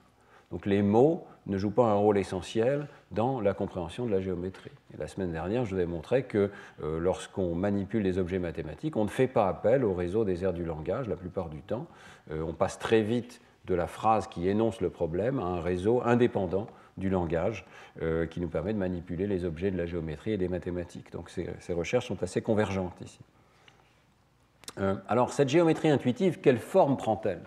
Donc les mots ne jouent pas un rôle essentiel dans la compréhension de la géométrie. Et la semaine dernière, je vous ai montré que lorsqu'on manipule des objets mathématiques, on ne fait pas appel au réseau des aires du langage la plupart du temps. On passe très vite de la phrase qui énonce le problème à un réseau indépendant du langage qui nous permet de manipuler les objets de la géométrie et des mathématiques. Donc ces recherches sont assez convergentes ici. Alors cette géométrie intuitive, quelle forme prend-elle ?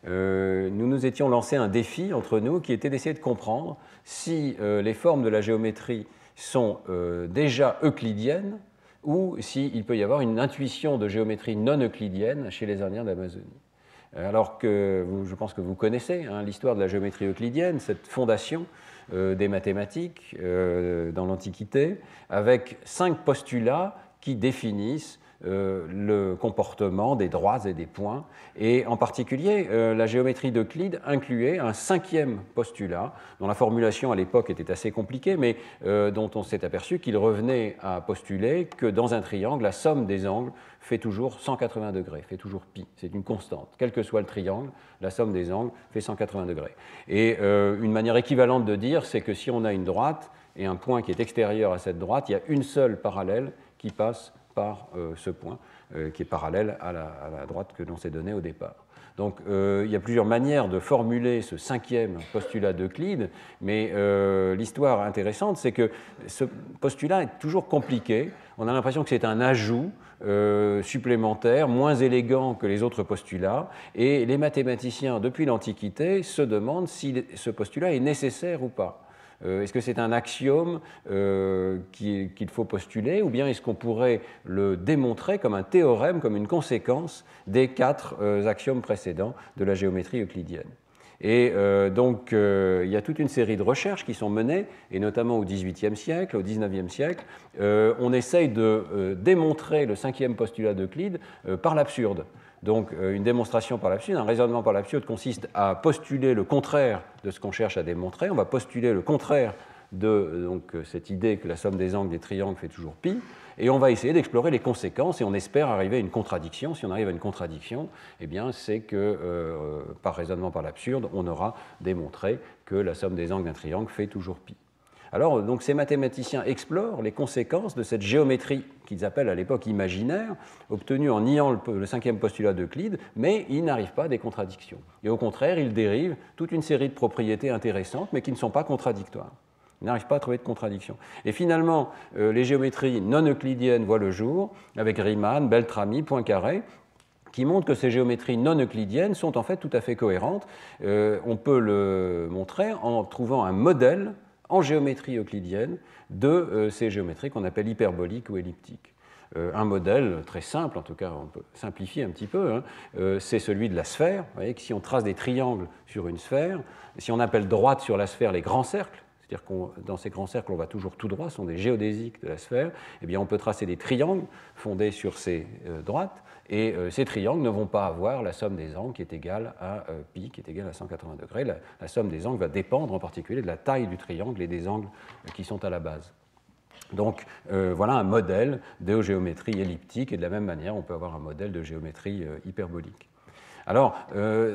Nous nous étions lancé un défi entre nous qui était d'essayer de comprendre si les formes de la géométrie sont déjà euclidiennes ou s'il peut y avoir une intuition de géométrie non euclidienne chez les Indiens d'Amazonie. Alors que je pense que vous connaissez l'histoire de la géométrie euclidienne, cette fondation des mathématiques dans l'Antiquité, avec 5 postulats qui définissent le comportement des droits et des points. Et en particulier, la géométrie d'Euclide incluait un 5e postulat, dont la formulation à l'époque était assez compliquée, mais dont on s'est aperçu qu'il revenait à postuler que dans un triangle, la somme des angles fait toujours 180 degrés, fait toujours pi. C'est une constante. Quel que soit le triangle, la somme des angles fait 180 degrés. Et une manière équivalente de dire, c'est que si on a une droite et un point qui est extérieur à cette droite, il y a une seule parallèle qui passe par ce point qui est parallèle à la droite que l'on s'est donnée au départ. Donc il y a plusieurs manières de formuler ce 5e postulat d'Euclide, mais l'histoire intéressante, c'est que ce postulat est toujours compliqué. On a l'impression que c'est un ajout supplémentaire, moins élégant que les autres postulats, et les mathématiciens, depuis l'Antiquité, se demandent si ce postulat est nécessaire ou pas. Est-ce que c'est un axiome qu'il faut postuler, ou bien est-ce qu'on pourrait le démontrer comme un théorème, comme une conséquence des 4 axiomes précédents de la géométrie euclidienne? Et donc, il y a toute une série de recherches qui sont menées, et notamment au XVIIIe siècle, au XIXe siècle. On essaye de démontrer le 5e postulat d'Euclide par l'absurde. Donc, une démonstration par l'absurde, un raisonnement par l'absurde consiste à postuler le contraire de ce qu'on cherche à démontrer. On va postuler le contraire de cette idée que la somme des angles des triangles fait toujours pi, et on va essayer d'explorer les conséquences, et on espère arriver à une contradiction. Si on arrive à une contradiction, eh bien, c'est que, par raisonnement par l'absurde, on aura démontré que la somme des angles d'un triangle fait toujours pi. Alors, donc, ces mathématiciens explorent les conséquences de cette géométrie qu'ils appellent à l'époque imaginaire, obtenue en niant le 5e postulat d'Euclide, mais ils n'arrivent pas à des contradictions. Et au contraire, ils dérivent toute une série de propriétés intéressantes, mais qui ne sont pas contradictoires. Ils n'arrivent pas à trouver de contradiction. Et finalement, les géométries non euclidiennes voient le jour, avec Riemann, Beltrami, Poincaré, qui montrent que ces géométries non euclidiennes sont en fait tout à fait cohérentes. On peut le montrer en trouvant un modèle en géométrie euclidienne de ces géométries qu'on appelle hyperboliques ou elliptiques. Un modèle très simple, en tout cas on peut simplifier un petit peu, c'est celui de la sphère. Vous voyez que si on trace des triangles sur une sphère, si on appelle droite sur la sphère les grands cercles, c'est-à-dire que dans ces grands cercles, on va toujours tout droit, ce sont des géodésiques de la sphère, eh bien on peut tracer des triangles fondés sur ces droites, et ces triangles ne vont pas avoir la somme des angles qui est égale à pi, qui est égale à 180 degrés. La somme des angles va dépendre en particulier de la taille du triangle et des angles qui sont à la base. Donc voilà un modèle de géométrie elliptique, et de la même manière, on peut avoir un modèle de géométrie hyperbolique. Alors,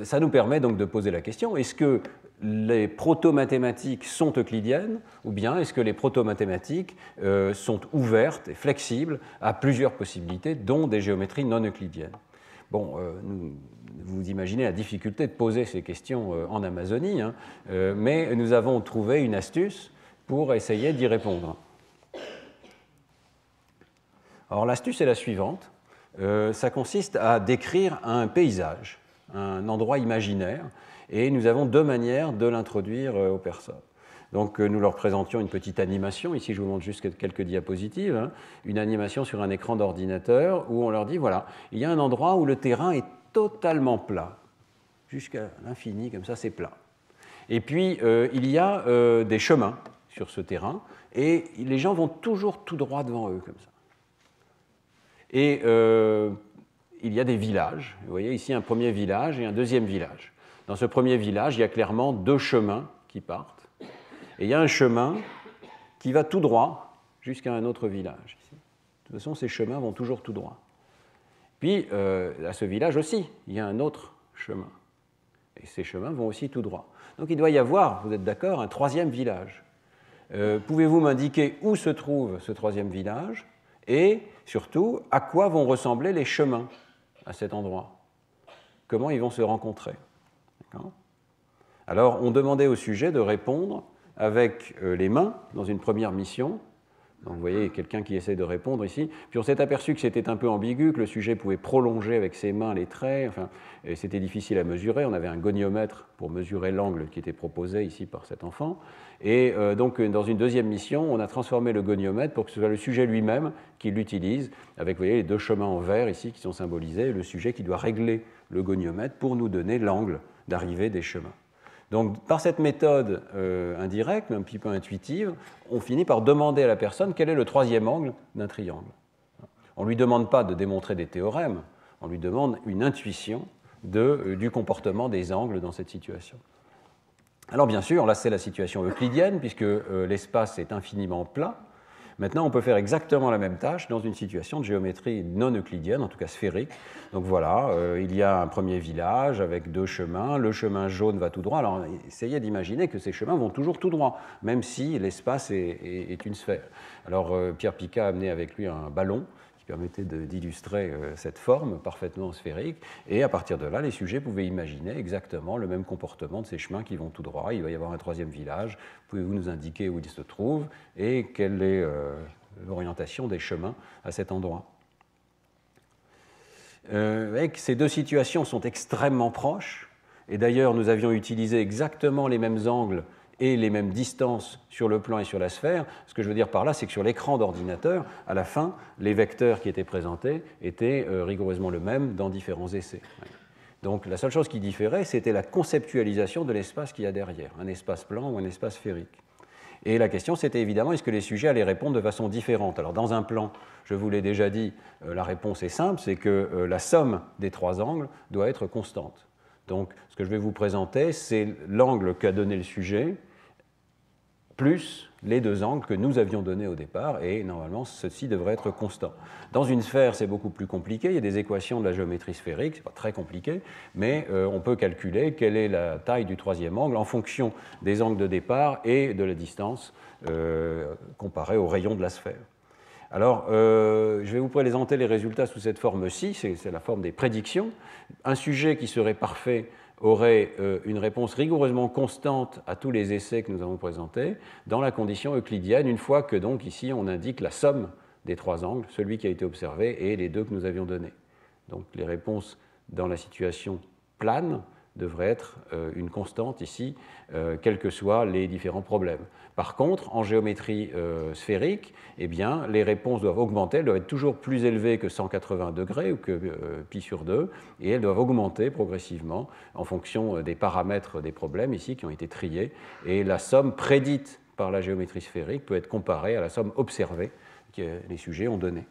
ça nous permet donc de poser la question, est-ce que les proto-mathématiques sont euclidiennes, ou bien est-ce que les proto-mathématiques sont ouvertes et flexibles à plusieurs possibilités, dont des géométries non euclidiennes? Bon, vous imaginez la difficulté de poser ces questions en Amazonie, hein, mais nous avons trouvé une astuce pour essayer d'y répondre. Alors l'astuce est la suivante, ça consiste à décrire un paysage, un endroit imaginaire, et nous avons deux manières de l'introduire aux personnes. Donc nous leur présentions une petite animation, ici je vous montre juste quelques diapositives, hein, une animation sur un écran d'ordinateur où on leur dit, voilà, il y a un endroit où le terrain est totalement plat, jusqu'à l'infini, comme ça c'est plat. Et puis il y a des chemins sur ce terrain, et les gens vont toujours tout droit devant eux, comme ça. Et il y a des villages. Vous voyez ici un premier village et un deuxième village. Dans ce premier village, il y a clairement deux chemins qui partent. Et il y a un chemin qui va tout droit jusqu'à un autre village. Ici. De toute façon, ces chemins vont toujours tout droit. Puis, à ce village aussi, il y a un autre chemin. Et ces chemins vont aussi tout droit. Donc il doit y avoir, vous êtes d'accord, un troisième village. Pouvez-vous m'indiquer où se trouve ce troisième village ? Et surtout, à quoi vont ressembler les chemins à cet endroit? Comment ils vont se rencontrer? Alors, on demandait au sujet de répondre avec les mains dans une première mission. Donc, vous voyez, quelqu'un qui essaie de répondre ici. Puis on s'est aperçu que c'était un peu ambigu, que le sujet pouvait prolonger avec ses mains les traits. Enfin, c'était difficile à mesurer. On avait un goniomètre pour mesurer l'angle qui était proposé ici par cet enfant. Et donc, dans une deuxième mission, on a transformé le goniomètre pour que ce soit le sujet lui-même qui l'utilise, avec, vous voyez, les deux chemins en vert ici qui sont symbolisés, et le sujet qui doit régler le goniomètre pour nous donner l'angle d'arrivée des chemins. Donc, par cette méthode indirecte, mais un petit peu intuitive, on finit par demander à la personne quel est le troisième angle d'un triangle. On ne lui demande pas de démontrer des théorèmes, on lui demande une intuition du comportement des angles dans cette situation. Alors bien sûr, là c'est la situation euclidienne, puisque l'espace est infiniment plat. Maintenant, on peut faire exactement la même tâche dans une situation de géométrie non euclidienne, en tout cas sphérique. Donc voilà, il y a un premier village avec deux chemins. Le chemin jaune va tout droit. Alors, essayez d'imaginer que ces chemins vont toujours tout droit, même si l'espace est une sphère. Alors, Pierre Picat a amené avec lui un ballon qui permettait d'illustrer cette forme parfaitement sphérique. Et à partir de là, les sujets pouvaient imaginer exactement le même comportement de ces chemins qui vont tout droit. Il va y avoir un troisième village. Pouvez-vous nous indiquer où il se trouve et quelle est l'orientation des chemins à cet endroit? Ces deux situations sont extrêmement proches. Et d'ailleurs, nous avions utilisé exactement les mêmes angles et les mêmes distances sur le plan et sur la sphère. Ce que je veux dire par là, c'est que sur l'écran d'ordinateur, à la fin, les vecteurs qui étaient présentés étaient rigoureusement le même dans différents essais. Donc la seule chose qui différait, c'était la conceptualisation de l'espace qu'il y a derrière, un espace plan ou un espace sphérique. Et la question, c'était évidemment, est-ce que les sujets allaient répondre de façon différente? Alors dans un plan, je vous l'ai déjà dit, la réponse est simple, c'est que la somme des trois angles doit être constante. Donc, ce que je vais vous présenter, c'est l'angle qu'a donné le sujet, plus les deux angles que nous avions donnés au départ, et normalement, ceci devrait être constant. Dans une sphère, c'est beaucoup plus compliqué, il y a des équations de la géométrie sphérique, ce n'est pas très compliqué, mais on peut calculer quelle est la taille du troisième angle en fonction des angles de départ et de la distance comparée au rayon de la sphère. Alors, je vais vous présenter les résultats sous cette forme-ci, c'est la forme des prédictions. Un sujet qui serait parfait aurait une réponse rigoureusement constante à tous les essais que nous avons présentés dans la condition euclidienne, une fois que donc ici on indique la somme des trois angles, celui qui a été observé et les deux que nous avions donnés. Donc les réponses dans la situation plane devraient être une constante ici, quels que soient les différents problèmes. Par contre, en géométrie sphérique, eh bien, les réponses doivent augmenter, elles doivent être toujours plus élevées que 180 degrés ou que pi sur 2, et elles doivent augmenter progressivement en fonction des paramètres des problèmes ici qui ont été triés. Et la somme prédite par la géométrie sphérique peut être comparée à la somme observée que les sujets ont donnée.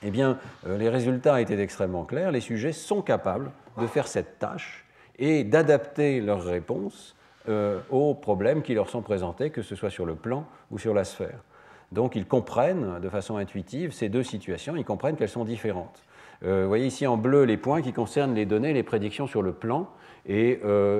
Eh bien, les résultats étaient extrêmement clairs. Les sujets sont capables de faire cette tâche et d'adapter leurs réponses aux problèmes qui leur sont présentés, que ce soit sur le plan ou sur la sphère. Donc, ils comprennent de façon intuitive ces deux situations, ils comprennent qu'elles sont différentes. Vous voyez ici en bleu les points qui concernent les données, les prédictions sur le plan, et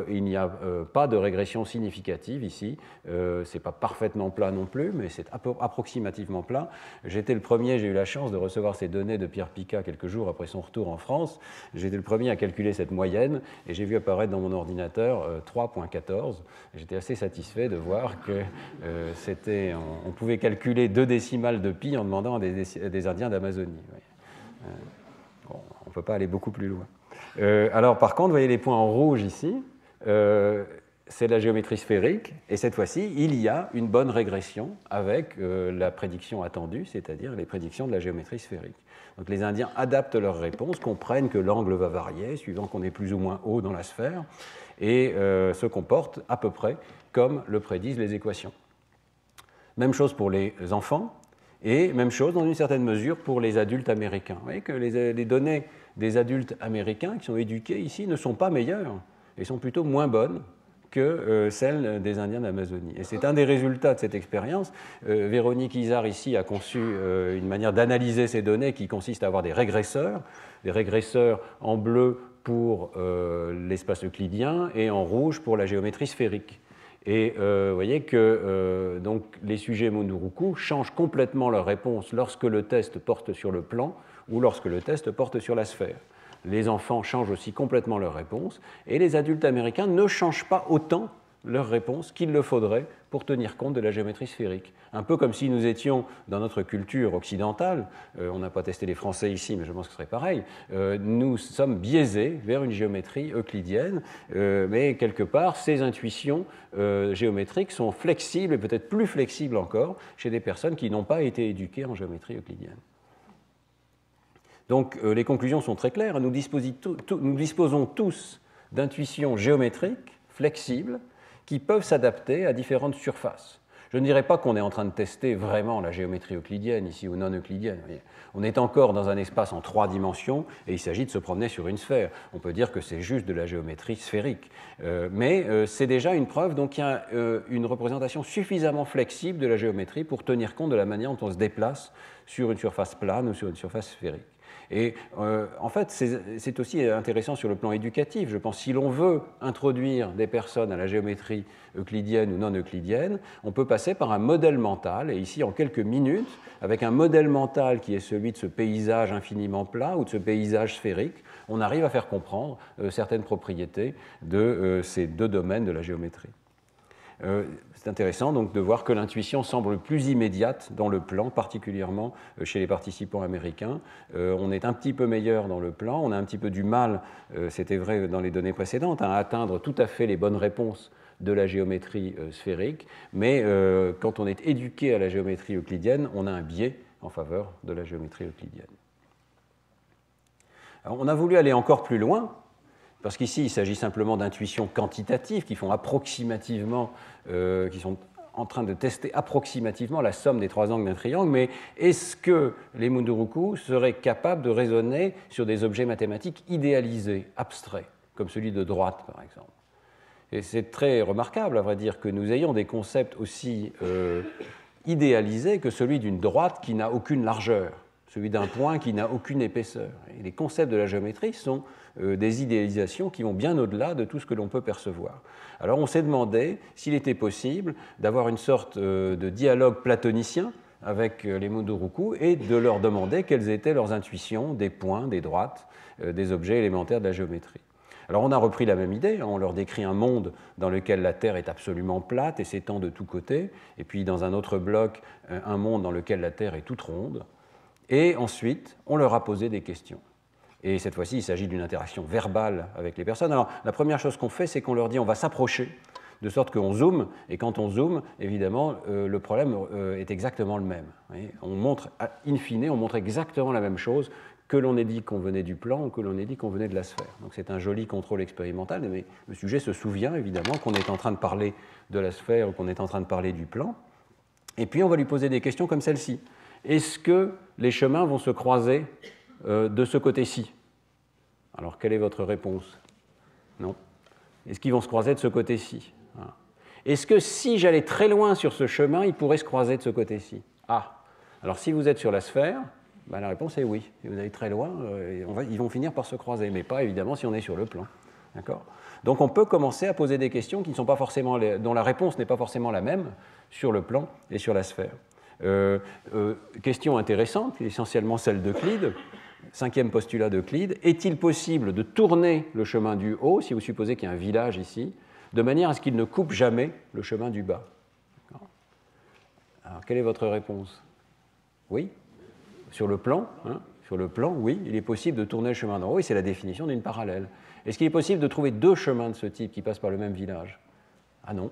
il n'y a pas de régression significative ici. Ce n'est pas parfaitement plat non plus, mais c'est approximativement plat. J'étais le premier, j'ai eu la chance de recevoir ces données de Pierre Picat quelques jours après son retour en France. J'étais le premier à calculer cette moyenne, et j'ai vu apparaître dans mon ordinateur 3,14. J'étais assez satisfait de voir que on pouvait calculer 2 décimales de pi en demandant à des Indiens d'Amazonie. Bon, on ne peut pas aller beaucoup plus loin. Alors, par contre, vous voyez les points en rouge ici, c'est la géométrie sphérique, et cette fois-ci, il y a une bonne régression avec la prédiction attendue, c'est-à-dire les prédictions de la géométrie sphérique. Donc, les Indiens adaptent leurs réponses, comprennent que l'angle va varier, suivant qu'on est plus ou moins haut dans la sphère, et se comportent à peu près comme le prédisent les équations. Même chose pour les enfants, et même chose dans une certaine mesure pour les adultes américains. Vous voyez que les données des adultes américains qui sont éduqués ici ne sont pas meilleures et sont plutôt moins bonnes que celles des Indiens d'Amazonie. Et c'est un des résultats de cette expérience. Véronique Izard ici a conçu une manière d'analyser ces données qui consiste à avoir des régresseurs en bleu pour l'espace euclidien et en rouge pour la géométrie sphérique. Et vous voyez que donc, les sujets Munduruku changent complètement leur réponse lorsque le test porte sur le plan ou lorsque le test porte sur la sphère. Les enfants changent aussi complètement leur réponse, et les adultes américains ne changent pas autant leur réponse qu'il le faudrait pour tenir compte de la géométrie sphérique. Un peu comme si nous étions dans notre culture occidentale, on n'a pas testé les Français ici, mais je pense que ce serait pareil, nous sommes biaisés vers une géométrie euclidienne, mais quelque part, ces intuitions géométriques sont flexibles, et peut-être plus flexibles encore, chez des personnes qui n'ont pas été éduquées en géométrie euclidienne. Donc les conclusions sont très claires, nous disposons tous d'intuitions géométriques flexibles qui peuvent s'adapter à différentes surfaces. Je ne dirais pas qu'on est en train de tester vraiment la géométrie euclidienne ici ou non euclidienne. On est encore dans un espace en 3 dimensions et il s'agit de se promener sur une sphère. On peut dire que c'est juste de la géométrie sphérique. Mais c'est déjà une preuve, donc il y a une représentation suffisamment flexible de la géométrie pour tenir compte de la manière dont on se déplace sur une surface plane ou sur une surface sphérique. Et en fait, c'est aussi intéressant sur le plan éducatif. Je pense que si l'on veut introduire des personnes à la géométrie euclidienne ou non euclidienne, on peut passer par un modèle mental, et ici en quelques minutes, avec un modèle mental qui est celui de ce paysage infiniment plat ou de ce paysage sphérique, on arrive à faire comprendre certaines propriétés de ces 2 domaines de la géométrie. C'est intéressant donc de voir que l'intuition semble plus immédiate dans le plan, particulièrement chez les participants américains. On est un petit peu meilleur dans le plan, on a un petit peu du mal, c'était vrai dans les données précédentes, à atteindre tout à fait les bonnes réponses de la géométrie sphérique, mais quand on est éduqué à la géométrie euclidienne, on a un biais en faveur de la géométrie euclidienne. Alors, on a voulu aller encore plus loin, parce qu'ici, il s'agit simplement d'intuitions quantitatives qui font approximativement, qui sont en train de tester approximativement la somme des 3 angles d'un triangle, mais est-ce que les Munduruku seraient capables de raisonner sur des objets mathématiques idéalisés, abstraits, comme celui de droite, par exemple? Et c'est très remarquable, à vrai dire, que nous ayons des concepts aussi idéalisés que celui d'une droite qui n'a aucune largeur, celui d'un point qui n'a aucune épaisseur. Et les concepts de la géométrie sont des idéalisations qui vont bien au-delà de tout ce que l'on peut percevoir. Alors on s'est demandé s'il était possible d'avoir une sorte de dialogue platonicien avec les Munduruku et de leur demander quelles étaient leurs intuitions des points, des droites, des objets élémentaires de la géométrie. Alors on a repris la même idée, on leur décrit un monde dans lequel la Terre est absolument plate et s'étend de tous côtés, et puis dans un autre bloc, un monde dans lequel la Terre est toute ronde, et ensuite on leur a posé des questions. Et cette fois-ci, il s'agit d'une interaction verbale avec les personnes. Alors la première chose qu'on fait, c'est qu'on leur dit on va s'approcher, de sorte qu'on zoome, et quand on zoome, évidemment, le problème est exactement le même. On montre, in fine, on montre exactement la même chose que l'on ait dit qu'on venait du plan ou que l'on ait dit qu'on venait de la sphère. Donc c'est un joli contrôle expérimental, mais le sujet se souvient évidemment qu'on est en train de parler de la sphère ou qu'on est en train de parler du plan. Et puis on va lui poser des questions comme celle-ci. Est-ce que les chemins vont se croiser de ce côté-ci? Alors quelle est votre réponse? Non. Est-ce qu'ils vont se croiser de ce côté-ci? Voilà. Est-ce que si j'allais très loin sur ce chemin, ils pourraient se croiser de ce côté-ci? Ah. Alors si vous êtes sur la sphère, ben, la réponse est oui. Si vous allez très loin, ils vont finir par se croiser, mais pas évidemment si on est sur le plan. D'accord ? Donc on peut commencer à poser des questions qui ne sont pas forcément dont la réponse n'est pas forcément la même sur le plan et sur la sphère. Question intéressante, essentiellement celle d'Euclide. 5e postulat d'Euclide. Est-il possible de tourner le chemin du haut, si vous supposez qu'il y a un village ici, de manière à ce qu'il ne coupe jamais le chemin du bas? Alors, quelle est votre réponse? Oui? Sur le plan, hein? Sur le plan, oui, il est possible de tourner le chemin d'en haut, et c'est la définition d'une parallèle. Est-ce qu'il est possible de trouver deux chemins de ce type qui passent par le même village? Ah non,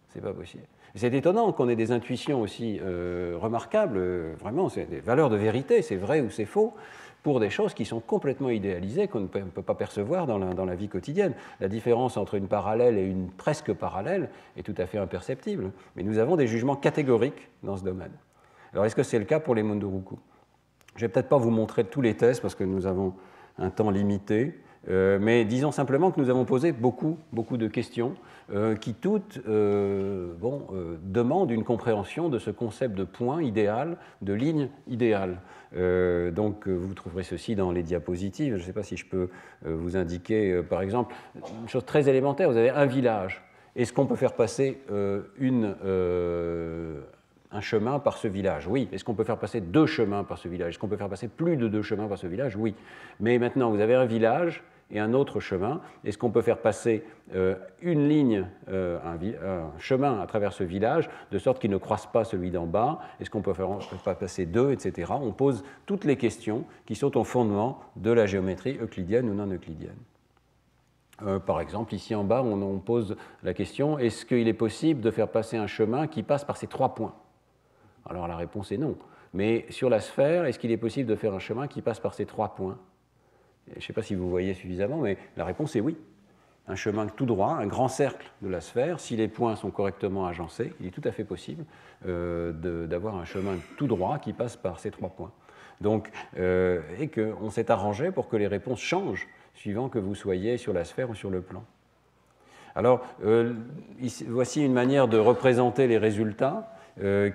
c'est pas possible. C'est étonnant qu'on ait des intuitions aussi remarquables, vraiment, c'est des valeurs de vérité, c'est vrai ou c'est faux, pour des choses qui sont complètement idéalisées, qu'on ne peut pas percevoir dans la vie quotidienne. La différence entre une parallèle et une presque parallèle est tout à fait imperceptible, mais nous avons des jugements catégoriques dans ce domaine. Alors, est-ce que c'est le cas pour les Munduruku? Je ne vais peut-être pas vous montrer tous les tests parce que nous avons un temps limité, mais disons simplement que nous avons posé beaucoup de questions qui toutes demandent une compréhension de ce concept de point idéal, de ligne idéale. Donc vous trouverez ceci dans les diapositives. Je ne sais pas si je peux vous indiquer, par exemple, une chose très élémentaire. Vous avez un village. Est-ce qu'on peut faire passer un chemin par ce village? Oui. Est-ce qu'on peut faire passer deux chemins par ce village? Est-ce qu'on peut faire passer plus de deux chemins par ce village? Oui. Mais maintenant, vous avez un village et un autre chemin. Est-ce qu'on peut faire passer une ligne, un chemin à travers ce village, de sorte qu'il ne croise pas celui d'en bas? Est-ce qu'on peut faire passer deux, etc. On pose toutes les questions qui sont au fondement de la géométrie euclidienne ou non euclidienne. Par exemple, ici en bas, on pose la question, est-ce qu'il est possible de faire passer un chemin qui passe par ces trois points? Alors la réponse est non. Mais sur la sphère, est-ce qu'il est possible de faire un chemin qui passe par ces trois points? Je ne sais pas si vous voyez suffisamment, mais la réponse est oui. Un chemin tout droit, un grand cercle de la sphère, si les points sont correctement agencés, il est tout à fait possible d'avoir un chemin tout droit qui passe par ces trois points. Donc, et qu'on s'est arrangé pour que les réponses changent suivant que vous soyez sur la sphère ou sur le plan. Alors, voici une manière de représenter les résultats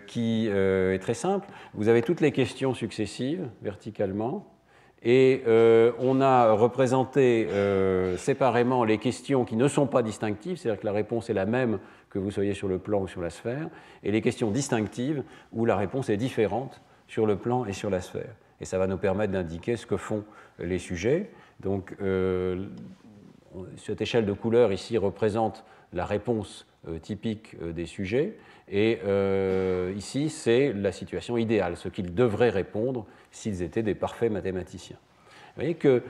qui est très simple. Vous avez toutes les questions successives, verticalement, et on a représenté séparément les questions qui ne sont pas distinctives, c'est-à-dire que la réponse est la même que vous soyez sur le plan ou sur la sphère, et les questions distinctives où la réponse est différente sur le plan et sur la sphère. Et ça va nous permettre d'indiquer ce que font les sujets. Donc, cette échelle de couleurs ici représente la réponse typique des sujets, et ici, c'est la situation idéale, ce qu'ils devraient répondre s'ils étaient des parfaits mathématiciens. Vous voyez que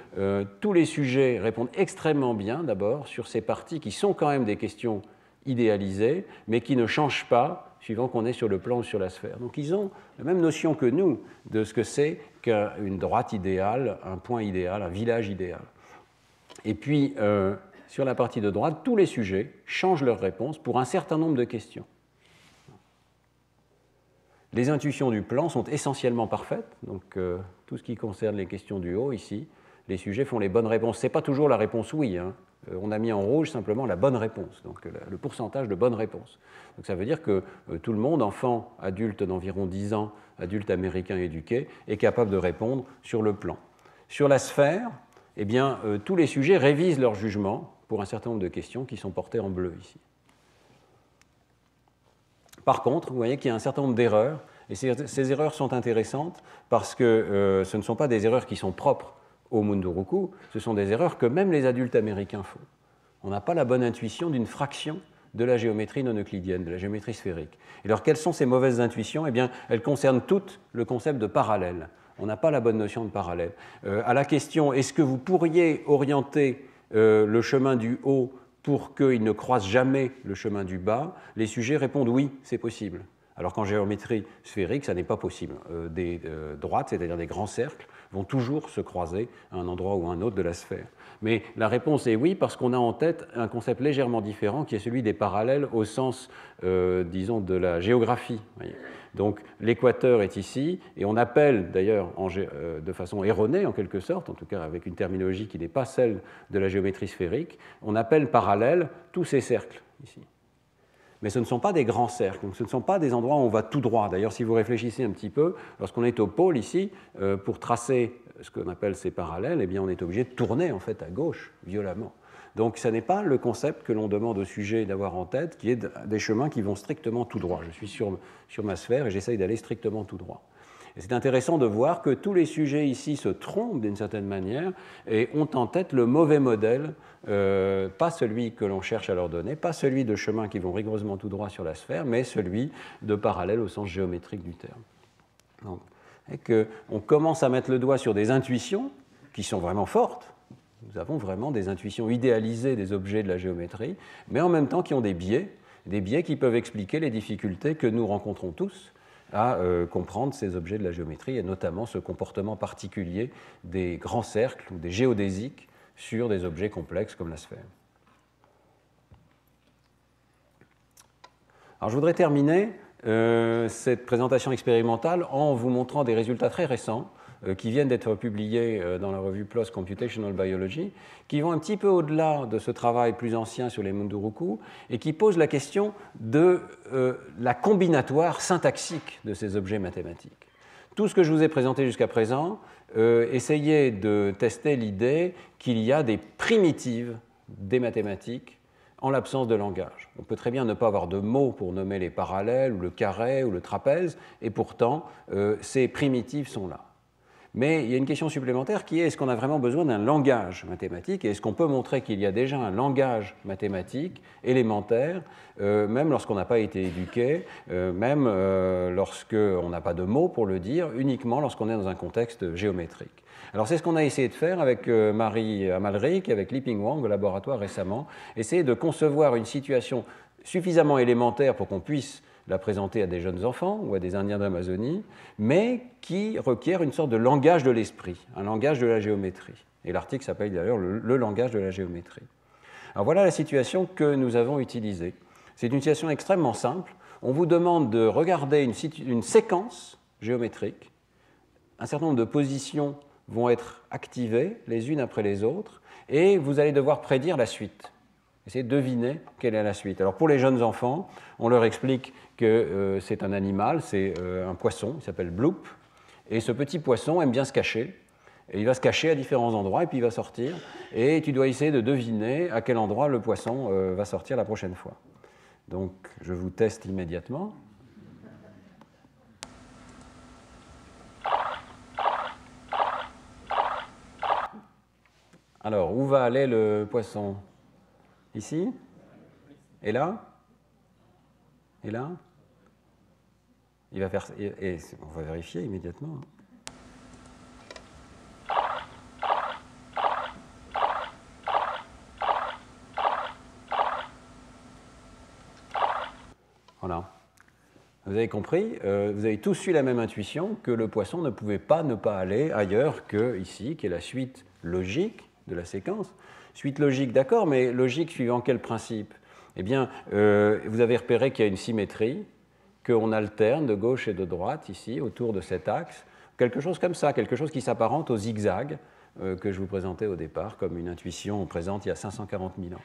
tous les sujets répondent extrêmement bien, d'abord, sur ces parties qui sont quand même des questions idéalisées, mais qui ne changent pas suivant qu'on est sur le plan ou sur la sphère. Donc ils ont la même notion que nous de ce que c'est qu'une droite idéale, un point idéal, un village idéal. Et puis, sur la partie de droite, tous les sujets changent leur réponse pour un certain nombre de questions. Les intuitions du plan sont essentiellement parfaites, donc tout ce qui concerne les questions du haut, ici, les sujets font les bonnes réponses. Ce n'est pas toujours la réponse oui, hein. On a mis en rouge simplement la bonne réponse, donc le pourcentage de bonnes réponses. Donc ça veut dire que tout le monde, enfant, adulte d'environ 10 ans, adulte américain éduqué, est capable de répondre sur le plan. Sur la sphère, eh bien, tous les sujets révisent leur jugement pour un certain nombre de questions qui sont portées en bleu ici. Par contre, vous voyez qu'il y a un certain nombre d'erreurs, et ces erreurs sont intéressantes parce que ce ne sont pas des erreurs qui sont propres au Munduruku, ce sont des erreurs que même les adultes américains font. On n'a pas la bonne intuition d'une fraction de la géométrie non euclidienne, de la géométrie sphérique. Et alors, quelles sont ces mauvaises intuitions? Eh bien, elles concernent toutes le concept de parallèle. On n'a pas la bonne notion de parallèle. À la question, est-ce que vous pourriez orienter le chemin du haut pour qu'il ne croise jamais le chemin du bas, les sujets répondent oui, c'est possible. alors qu'en géométrie sphérique, ça n'est pas possible. Des droites, c'est-à-dire des grands cercles, vont toujours se croiser à un endroit ou à un autre de la sphère. Mais la réponse est oui, parce qu'on a en tête un concept légèrement différent qui est celui des parallèles au sens, disons, de la géographie. Voyez. Donc l'équateur est ici, et on appelle d'ailleurs de façon erronée en quelque sorte, en tout cas avec une terminologie qui n'est pas celle de la géométrie sphérique, on appelle parallèles tous ces cercles ici. Mais ce ne sont pas des grands cercles, donc ce ne sont pas des endroits où on va tout droit. D'ailleurs, si vous réfléchissez un petit peu, lorsqu'on est au pôle ici, pour tracer ce qu'on appelle ces parallèles, eh bien, on est obligé de tourner en fait à gauche violemment. Donc, ce n'est pas le concept que l'on demande au sujet d'avoir en tête, qui est des chemins qui vont strictement tout droit. Je suis sur ma sphère et j'essaye d'aller strictement tout droit. Et c'est intéressant de voir que tous les sujets ici se trompent d'une certaine manière et ont en tête le mauvais modèle, pas celui que l'on cherche à leur donner, pas celui de chemins qui vont rigoureusement tout droit sur la sphère, mais celui de parallèle au sens géométrique du terme. Donc, et qu'on commence à mettre le doigt sur des intuitions qui sont vraiment fortes. Nous avons vraiment des intuitions idéalisées des objets de la géométrie, mais en même temps qui ont des biais qui peuvent expliquer les difficultés que nous rencontrons tous à comprendre ces objets de la géométrie, et notamment ce comportement particulier des grands cercles ou des géodésiques sur des objets complexes comme la sphère. Alors, je voudrais terminer cette présentation expérimentale en vous montrant des résultats très récents qui viennent d'être publiés dans la revue PLOS Computational Biology, qui vont un petit peu au-delà de ce travail plus ancien sur les Munduruku et qui posent la question de la combinatoire syntaxique de ces objets mathématiques. Tout ce que je vous ai présenté jusqu'à présent, essayez de tester l'idée qu'il y a des primitives des mathématiques en l'absence de langage. On peut très bien ne pas avoir de mots pour nommer les parallèles, ou le carré, ou le trapèze, et pourtant, ces primitives sont là. Mais il y a une question supplémentaire qui est, est-ce qu'on a vraiment besoin d'un langage mathématique, et est-ce qu'on peut montrer qu'il y a déjà un langage mathématique élémentaire, même lorsqu'on n'a pas été éduqué, même lorsqu'on n'a pas de mots pour le dire, uniquement lorsqu'on est dans un contexte géométrique. Alors c'est ce qu'on a essayé de faire avec Marie Amalric, avec Liping Wang au laboratoire récemment, essayer de concevoir une situation suffisamment élémentaire pour qu'on puisse la présenter à des jeunes enfants ou à des Indiens d'Amazonie, mais qui requiert une sorte de langage de l'esprit, un langage de la géométrie. Et l'article s'appelle d'ailleurs le langage de la géométrie. Alors voilà la situation que nous avons utilisée. C'est une situation extrêmement simple. On vous demande de regarder une séquence géométrique. Un certain nombre de positions vont être activées les unes après les autres, et vous allez devoir prédire la suite. Essayez de deviner quelle est la suite. Alors pour les jeunes enfants, on leur explique que c'est un animal, c'est un poisson, il s'appelle Bloop, et ce petit poisson aime bien se cacher, et il va se cacher à différents endroits, et puis il va sortir, et tu dois essayer de deviner à quel endroit le poisson va sortir la prochaine fois. Donc je vous teste immédiatement. Alors, où va aller le poisson? Ici? Et là? Et là? Il va faire... Et on va vérifier immédiatement. Voilà. Vous avez compris, vous avez tous eu la même intuition que le poisson ne pouvait pas ne pas aller ailleurs que ici, qui est la suite logique de la séquence. Suite logique, d'accord, mais logique suivant quel principe? Eh bien, vous avez repéré qu'il y a une symétrie, qu'on alterne de gauche et de droite, ici, autour de cet axe. Quelque chose comme ça, quelque chose qui s'apparente au zigzag que je vous présentais au départ comme une intuition présente il y a 540 000 ans.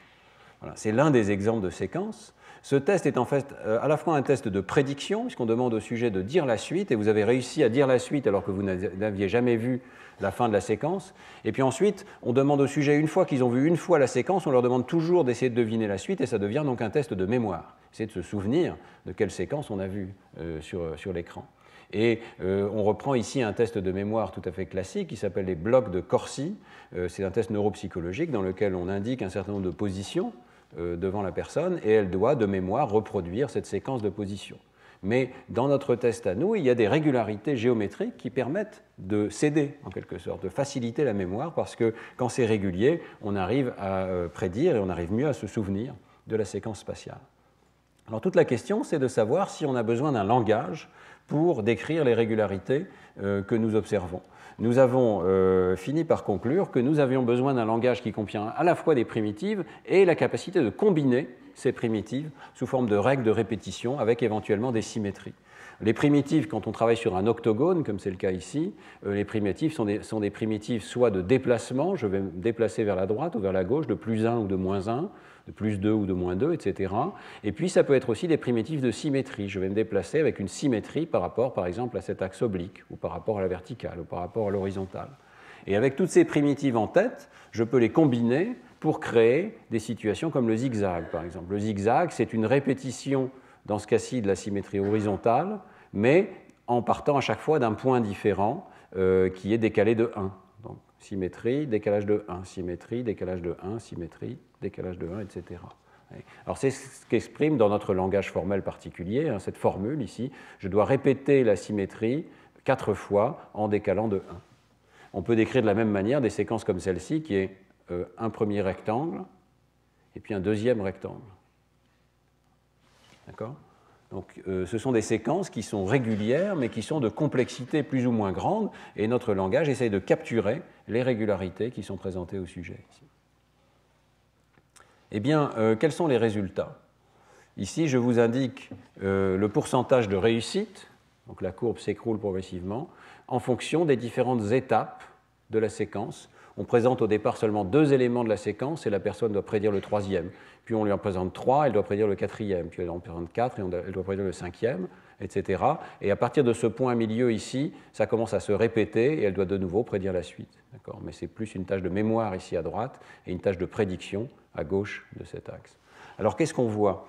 Voilà. C'est l'un des exemples de séquence. Ce test est en fait à la fois un test de prédiction, puisqu'on demande au sujet de dire la suite, et vous avez réussi à dire la suite alors que vous n'aviez jamais vu la fin de la séquence. Et puis ensuite, on demande au sujet, une fois qu'ils ont vu une fois la séquence, on leur demande toujours d'essayer de deviner la suite, et ça devient donc un test de mémoire. Essayer de se souvenir de quelle séquence on a vue sur l'écran. Et on reprend ici un test de mémoire tout à fait classique qui s'appelle les blocs de Corsi. C'est un test neuropsychologique dans lequel on indique un certain nombre de positions devant la personne, et elle doit de mémoire reproduire cette séquence de positions. Mais dans notre test à nous, il y a des régularités géométriques qui permettent de s'aider, en quelque sorte, de faciliter la mémoire, parce que quand c'est régulier, on arrive à prédire et on arrive mieux à se souvenir de la séquence spatiale. Alors toute la question, c'est de savoir si on a besoin d'un langage pour décrire les régularités que nous observons. Nous avons fini par conclure que nous avions besoin d'un langage qui contient à la fois des primitives et la capacité de combiner ces primitives sous forme de règles de répétition avec éventuellement des symétries. Les primitives, quand on travaille sur un octogone, comme c'est le cas ici, les primitives sont des primitives soit de déplacement, je vais me déplacer vers la droite ou vers la gauche, de plus 1 ou de moins 1, de plus 2 ou de moins 2, etc. Et puis ça peut être aussi des primitives de symétrie. Je vais me déplacer avec une symétrie par rapport, par exemple, à cet axe oblique, ou par rapport à la verticale, ou par rapport à l'horizontale. Et avec toutes ces primitives en tête, je peux les combiner pour créer des situations comme le zigzag, par exemple. Le zigzag, c'est une répétition, dans ce cas-ci, de la symétrie horizontale, mais en partant à chaque fois d'un point différent qui est décalé de 1. Donc, symétrie, décalage de 1, symétrie, décalage de 1, symétrie, décalage de 1, etc. Alors c'est ce qu'exprime dans notre langage formel particulier, cette formule ici. Je dois répéter la symétrie 4 fois en décalant de 1. On peut décrire de la même manière des séquences comme celle-ci, qui est un premier rectangle et puis un deuxième rectangle. D'accord ? Donc, ce sont des séquences qui sont régulières, mais qui sont de complexité plus ou moins grande, et notre langage essaye de capturer les régularités qui sont présentées au sujet. Ici. Eh bien, quels sont les résultats? Ici, je vous indique le pourcentage de réussite, donc la courbe s'écroule progressivement, en fonction des différentes étapes de la séquence. On présente au départ seulement 2 éléments de la séquence et la personne doit prédire le 3e. Puis on lui en présente 3, elle doit prédire le 4e. Puis elle en présente 4 et elle doit prédire le 5e, etc. Et à partir de ce point milieu ici, ça commence à se répéter et elle doit de nouveau prédire la suite. Mais c'est plus une tâche de mémoire ici à droite et une tâche de prédiction à gauche de cet axe. Alors qu'est-ce qu'on voit?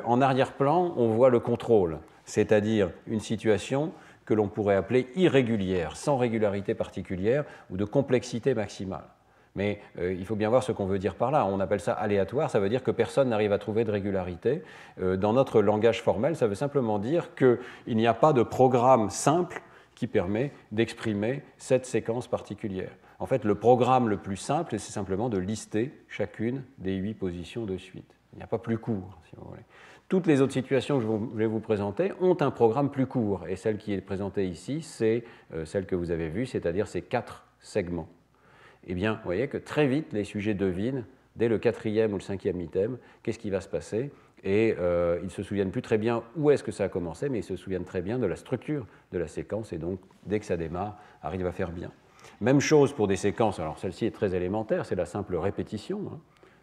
En arrière-plan, on voit le contrôle, c'est-à-dire une situation que l'on pourrait appeler irrégulière, sans régularité particulière ou de complexité maximale. Mais il faut bien voir ce qu'on veut dire par là. On appelle ça aléatoire, ça veut dire que personne n'arrive à trouver de régularité. Dans notre langage formel, ça veut simplement dire qu'il n'y a pas de programme simple qui permet d'exprimer cette séquence particulière. En fait, le programme le plus simple, c'est simplement de lister chacune des 8 positions de suite. Il n'y a pas plus court, si vous voulez. Toutes les autres situations que je vais vous présenter ont un programme plus court, et celle qui est présentée ici, c'est celle que vous avez vue, c'est-à-dire ces 4 segments. Eh bien, vous voyez que très vite, les sujets devinent, dès le 4e ou le 5e item, qu'est-ce qui va se passer, et ils ne se souviennent plus très bien où est-ce que ça a commencé, mais ils se souviennent très bien de la structure de la séquence, et donc, dès que ça démarre, arrivent à faire bien. Même chose pour des séquences, alors celle-ci est très élémentaire, c'est la simple répétition,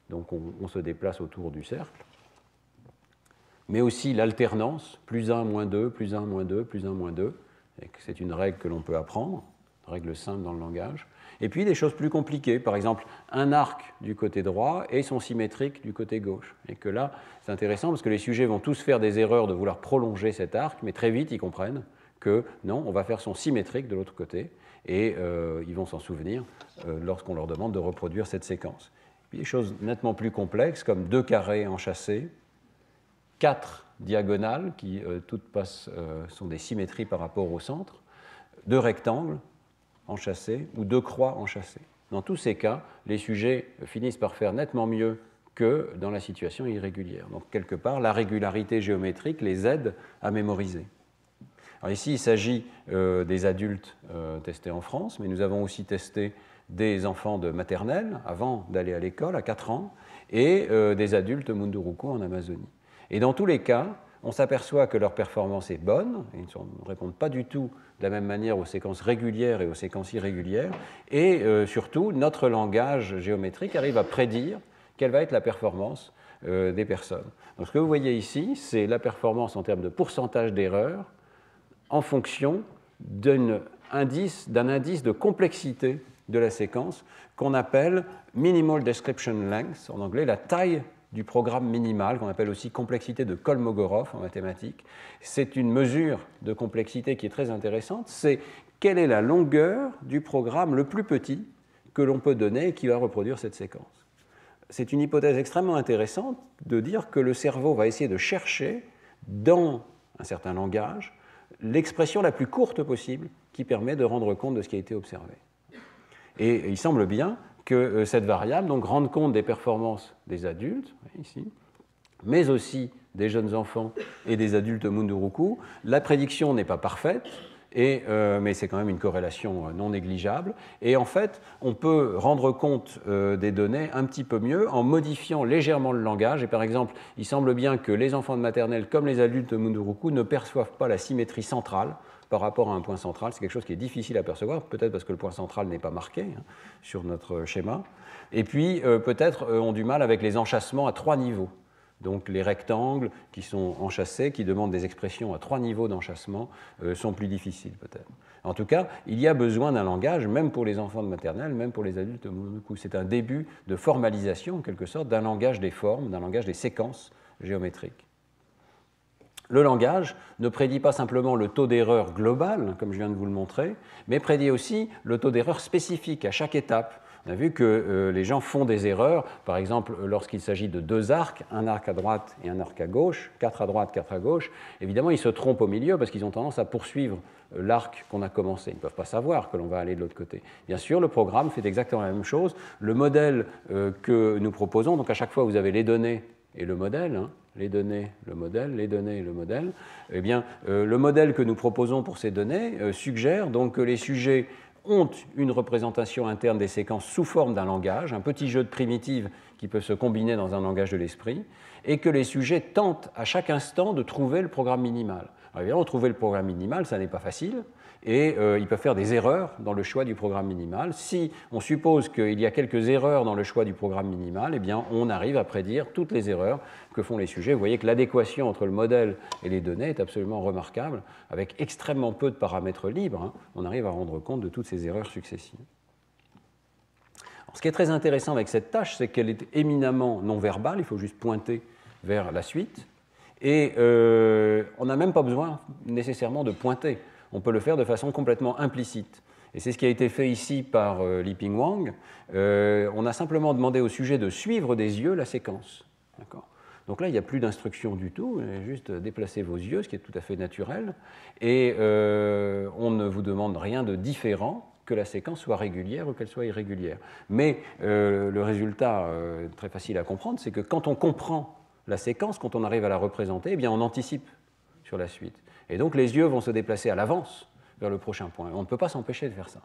donc on se déplace autour du cercle, mais aussi l'alternance, plus 1, moins 2, plus 1, moins 2, plus 1, moins 2, c'est une règle que l'on peut apprendre, une règle simple dans le langage. Et puis des choses plus compliquées, par exemple un arc du côté droit et son symétrique du côté gauche. Et que là, c'est intéressant parce que les sujets vont tous faire des erreurs de vouloir prolonger cet arc, mais très vite ils comprennent que non, on va faire son symétrique de l'autre côté, et ils vont s'en souvenir lorsqu'on leur demande de reproduire cette séquence. Puis des choses nettement plus complexes, comme 2 carrés enchâssés, 4 diagonales, qui toutes sont des symétries par rapport au centre, 2 rectangles enchâssés ou 2 croix enchâssées. Dans tous ces cas, les sujets finissent par faire nettement mieux que dans la situation irrégulière. Donc, quelque part, la régularité géométrique les aide à mémoriser. Alors ici, il s'agit des adultes testés en France, mais nous avons aussi testé des enfants de maternelle avant d'aller à l'école, à 4 ans, et des adultes Munduruku en Amazonie. Et dans tous les cas, on s'aperçoit que leur performance est bonne, ils ne répondent pas du tout de la même manière aux séquences régulières et aux séquences irrégulières, et surtout, notre langage géométrique arrive à prédire quelle va être la performance des personnes. Donc ce que vous voyez ici, c'est la performance en termes de pourcentage d'erreur en fonction d'un indice de complexité de la séquence qu'on appelle Minimal Description Length, en anglais la taille du programme minimal, qu'on appelle aussi complexité de Kolmogorov en mathématiques. C'est une mesure de complexité qui est très intéressante, c'est quelle est la longueur du programme le plus petit que l'on peut donner et qui va reproduire cette séquence. C'est une hypothèse extrêmement intéressante de dire que le cerveau va essayer de chercher dans un certain langage l'expression la plus courte possible qui permet de rendre compte de ce qui a été observé. Et il semble bien que cette variable donc, rende compte des performances des adultes, ici, mais aussi des jeunes enfants et des adultes Munduruku. La prédiction n'est pas parfaite, mais c'est quand même une corrélation non négligeable. Et en fait, on peut rendre compte des données un petit peu mieux en modifiant légèrement le langage. Et par exemple, il semble bien que les enfants de maternelle comme les adultes Munduruku ne perçoivent pas la symétrie centrale par rapport à un point central. C'est quelque chose qui est difficile à percevoir, peut-être parce que le point central n'est pas marqué sur notre schéma. Et puis, peut-être ont du mal avec les enchâssements à 3 niveaux. Donc les rectangles qui sont enchâssés, qui demandent des expressions à 3 niveaux d'enchâssement, sont plus difficiles peut-être. En tout cas, il y a besoin d'un langage, même pour les enfants de maternelle, même pour les adultes Munduruku. C'est un début de formalisation, en quelque sorte, d'un langage des formes, d'un langage des séquences géométriques. Le langage ne prédit pas simplement le taux d'erreur global, comme je viens de vous le montrer, mais prédit aussi le taux d'erreur spécifique à chaque étape. On a vu que les gens font des erreurs, par exemple lorsqu'il s'agit de 2 arcs, un arc à droite et un arc à gauche, 4 à droite, 4 à gauche, évidemment ils se trompent au milieu parce qu'ils ont tendance à poursuivre l'arc qu'on a commencé. Ils ne peuvent pas savoir que l'on va aller de l'autre côté. Bien sûr, le programme fait exactement la même chose. Le modèle que nous proposons, donc à chaque fois vous avez les données et le modèle, les données, le modèle, les données et le modèle, eh bien, le modèle que nous proposons pour ces données suggère donc que les sujets ont une représentation interne des séquences sous forme d'un langage, un petit jeu de primitives qui peut se combiner dans un langage de l'esprit, et que les sujets tentent à chaque instant de trouver le programme minimal. Alors évidemment, trouver le programme minimal, ça n'est pas facile, et ils peuvent faire des erreurs dans le choix du programme minimal. Si on suppose qu'il y a quelques erreurs dans le choix du programme minimal, eh bien, on arrive à prédire toutes les erreurs que font les sujets. Vous voyez que l'adéquation entre le modèle et les données est absolument remarquable. Avec extrêmement peu de paramètres libres, on arrive à rendre compte de toutes ces erreurs successives. Alors, ce qui est très intéressant avec cette tâche, c'est qu'elle est éminemment non verbale, il faut juste pointer vers la suite, et on n'a même pas besoin nécessairement de pointer. On peut le faire de façon complètement implicite. Et c'est ce qui a été fait ici par Liping Wang. On a simplement demandé au sujet de suivre des yeux la séquence. Donc là, il n'y a plus d'instruction du tout, vous avez juste déplacer vos yeux, ce qui est tout à fait naturel. Et on ne vous demande rien de différent que la séquence soit régulière ou qu'elle soit irrégulière. Mais le résultat très facile à comprendre, c'est que quand on comprend la séquence, quand on arrive à la représenter, eh bien on anticipe sur la suite. Et donc les yeux vont se déplacer à l'avance vers le prochain point. On ne peut pas s'empêcher de faire ça.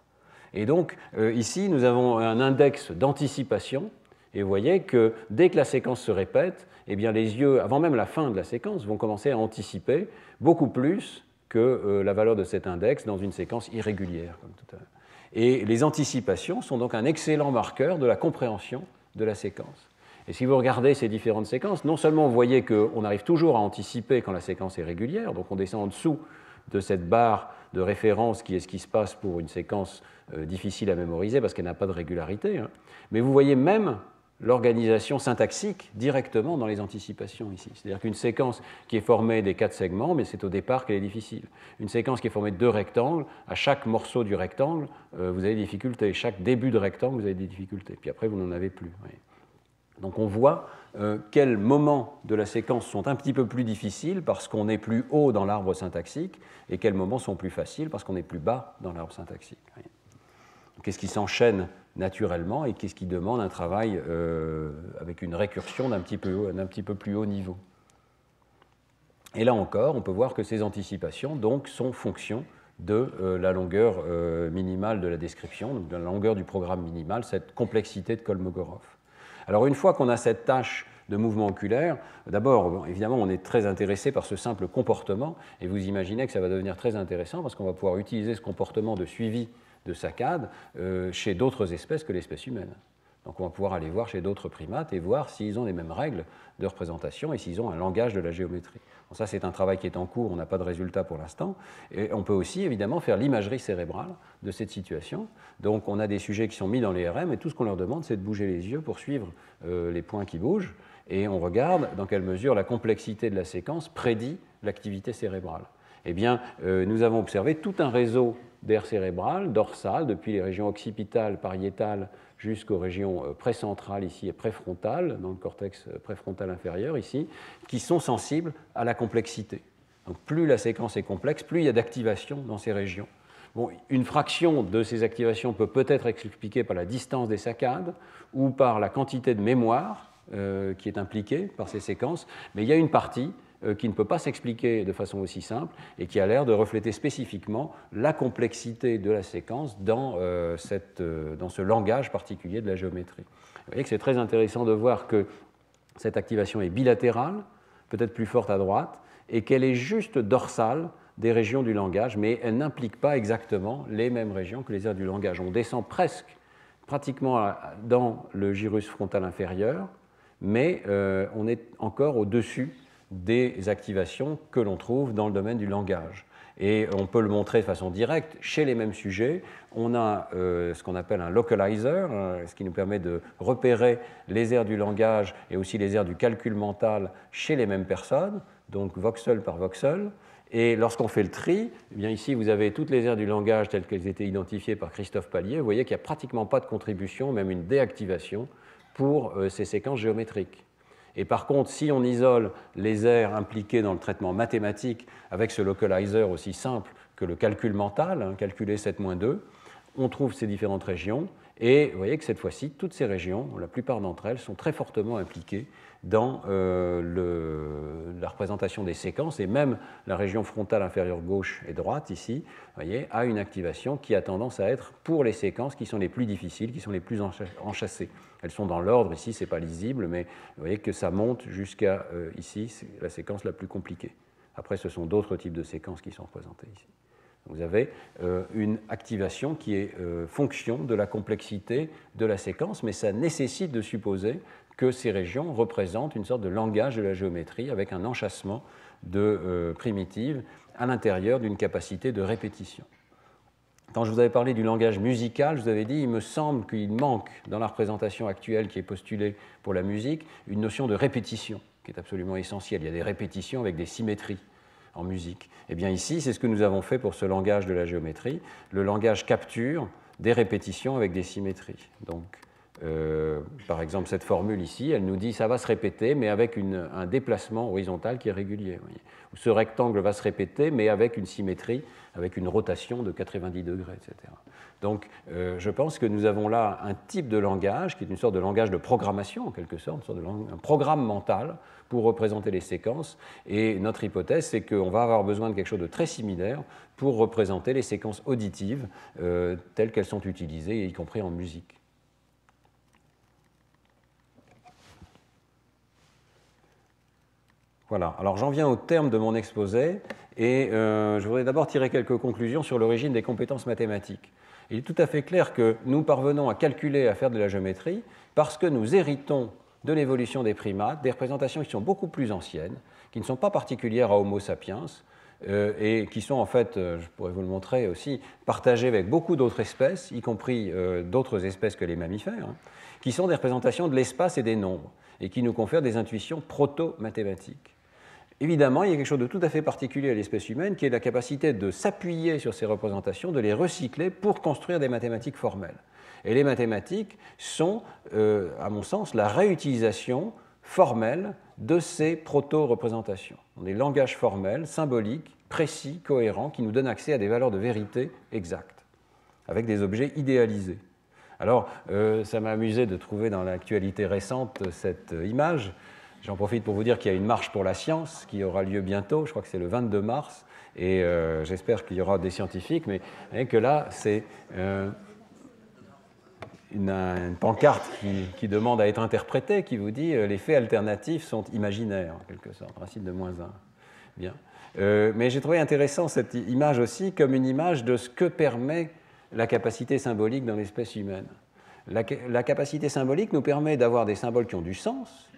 Et donc ici, nous avons un index d'anticipation. Et vous voyez que dès que la séquence se répète, eh bien les yeux, avant même la fin de la séquence, vont commencer à anticiper beaucoup plus que la valeur de cet index dans une séquence irrégulière, comme tout à l'heure. Et les anticipations sont donc un excellent marqueur de la compréhension de la séquence. Et si vous regardez ces différentes séquences, non seulement vous voyez qu'on arrive toujours à anticiper quand la séquence est régulière, donc on descend en dessous de cette barre de référence qui est ce qui se passe pour une séquence difficile à mémoriser parce qu'elle n'a pas de régularité, mais vous voyez même l'organisation syntaxique directement dans les anticipations ici. C'est-à-dire qu'une séquence qui est formée des 4 segments, mais c'est au départ qu'elle est difficile. Une séquence qui est formée de 2 rectangles, à chaque morceau du rectangle, vous avez des difficultés. Chaque début de rectangle, vous avez des difficultés. Puis après, vous n'en avez plus. Oui. Donc on voit quels moments de la séquence sont un petit peu plus difficiles parce qu'on est plus haut dans l'arbre syntaxique et quels moments sont plus faciles parce qu'on est plus bas dans l'arbre syntaxique. Oui. Qu'est-ce qui s'enchaîne naturellement et qu'est-ce qui demande un travail avec une récursion d'un petit peu plus haut niveau. Et là encore, on peut voir que ces anticipations donc, sont fonction de la longueur minimale de la description, donc de la longueur du programme minimal, cette complexité de Kolmogorov. Alors une fois qu'on a cette tâche de mouvement oculaire, d'abord, évidemment, on est très intéressé par ce simple comportement, et vous imaginez que ça va devenir très intéressant parce qu'on va pouvoir utiliser ce comportement de suivi de saccades chez d'autres espèces que l'espèce humaine. Donc on va pouvoir aller voir chez d'autres primates et voir s'ils ont les mêmes règles de représentation et s'ils ont un langage de la géométrie. Bon, ça, c'est un travail qui est en cours, on n'a pas de résultat pour l'instant. Et on peut aussi, évidemment, faire l'imagerie cérébrale de cette situation. Donc on a des sujets qui sont mis dans les RM et tout ce qu'on leur demande, c'est de bouger les yeux pour suivre les points qui bougent. Et on regarde dans quelle mesure la complexité de la séquence prédit l'activité cérébrale. Eh bien, nous avons observé tout un réseau d'aires cérébrales, dorsales, depuis les régions occipitales, pariétales, jusqu'aux régions précentrales ici et préfrontales, dans le cortex préfrontal inférieur ici, qui sont sensibles à la complexité. Donc plus la séquence est complexe, plus il y a d'activation dans ces régions. Bon, une fraction de ces activations peut être expliquée par la distance des saccades ou par la quantité de mémoire qui est impliquée par ces séquences, mais il y a une partie qui ne peut pas s'expliquer de façon aussi simple et qui a l'air de refléter spécifiquement la complexité de la séquence dans ce langage particulier de la géométrie. Vous voyez que c'est très intéressant de voir que cette activation est bilatérale, peut-être plus forte à droite, et qu'elle est juste dorsale des régions du langage, mais elle n'implique pas exactement les mêmes régions que les aires du langage. On descend pratiquement dans le gyrus frontal inférieur, mais on est encore au-dessus des activations que l'on trouve dans le domaine du langage. Et on peut le montrer de façon directe. Chez les mêmes sujets, on a ce qu'on appelle un localizer, ce qui nous permet de repérer les aires du langage et aussi les aires du calcul mental chez les mêmes personnes, donc voxel par voxel. Et lorsqu'on fait le tri, eh bien ici vous avez toutes les aires du langage telles qu'elles étaient identifiées par Christophe Pallier. Vous voyez qu'il n'y a pratiquement pas de contribution, même une déactivation, pour ces séquences géométriques. Et par contre, si on isole les aires impliquées dans le traitement mathématique avec ce localizer aussi simple que le calcul mental, calculer 7-2, on trouve ces différentes régions. Et vous voyez que cette fois-ci, toutes ces régions, la plupart d'entre elles, sont très fortement impliquées dans la représentation des séquences, et même la région frontale inférieure gauche et droite, ici, vous voyez, a une activation qui a tendance à être pour les séquences qui sont les plus difficiles, qui sont les plus enchâssées. Elles sont dans l'ordre, ici, ce n'est pas lisible, mais vous voyez que ça monte jusqu'à ici, c'est la séquence la plus compliquée. Après, ce sont d'autres types de séquences qui sont représentées ici. Vous avez une activation qui est fonction de la complexité de la séquence, mais ça nécessite de supposer que ces régions représentent une sorte de langage de la géométrie avec un enchâssement de primitives à l'intérieur d'une capacité de répétition. Quand je vous avais parlé du langage musical, je vous avais dit il me semble qu'il manque dans la représentation actuelle qui est postulée pour la musique une notion de répétition qui est absolument essentielle. Il y a des répétitions avec des symétries en musique. Eh bien ici, c'est ce que nous avons fait pour ce langage de la géométrie. Le langage capture des répétitions avec des symétries. Donc, par exemple, cette formule ici, elle nous dit ça va se répéter, mais avec un déplacement horizontal qui est régulier. Voyez. Ou ce rectangle va se répéter, mais avec une symétrie, avec une rotation de 90 degrés, etc. Donc, je pense que nous avons là un type de langage qui est une sorte de langage de programmation, en quelque sorte, un programme mental pour représenter les séquences. Et notre hypothèse, c'est qu'on va avoir besoin de quelque chose de très similaire pour représenter les séquences auditives telles qu'elles sont utilisées, y compris en musique. Voilà, alors j'en viens au terme de mon exposé et je voudrais d'abord tirer quelques conclusions sur l'origine des compétences mathématiques. Il est tout à fait clair que nous parvenons à calculer, à faire de la géométrie parce que nous héritons de l'évolution des primates des représentations qui sont beaucoup plus anciennes, qui ne sont pas particulières à Homo sapiens et qui sont en fait, je pourrais vous le montrer aussi, partagées avec beaucoup d'autres espèces, y compris d'autres espèces que les mammifères, qui sont des représentations de l'espace et des nombres et qui nous confèrent des intuitions proto-mathématiques. Évidemment, il y a quelque chose de tout à fait particulier à l'espèce humaine qui est la capacité de s'appuyer sur ces représentations, de les recycler pour construire des mathématiques formelles. Et les mathématiques sont, à mon sens, la réutilisation formelle de ces proto-représentations. Des langages formels, symboliques, précis, cohérents, qui nous donnent accès à des valeurs de vérité exactes, avec des objets idéalisés. Alors, ça m'a amusé de trouver dans l'actualité récente cette image. J'en profite pour vous dire qu'il y a une marche pour la science qui aura lieu bientôt, je crois que c'est le 22 mars, et j'espère qu'il y aura des scientifiques, mais que là, c'est une pancarte qui demande à être interprétée, qui vous dit les faits alternatifs sont imaginaires, en quelque sorte, racine de -1. Bien. Mais j'ai trouvé intéressant cette image aussi comme une image de ce que permet la capacité symbolique dans l'espèce humaine. La capacité symbolique nous permet d'avoir des symboles qui ont du sens,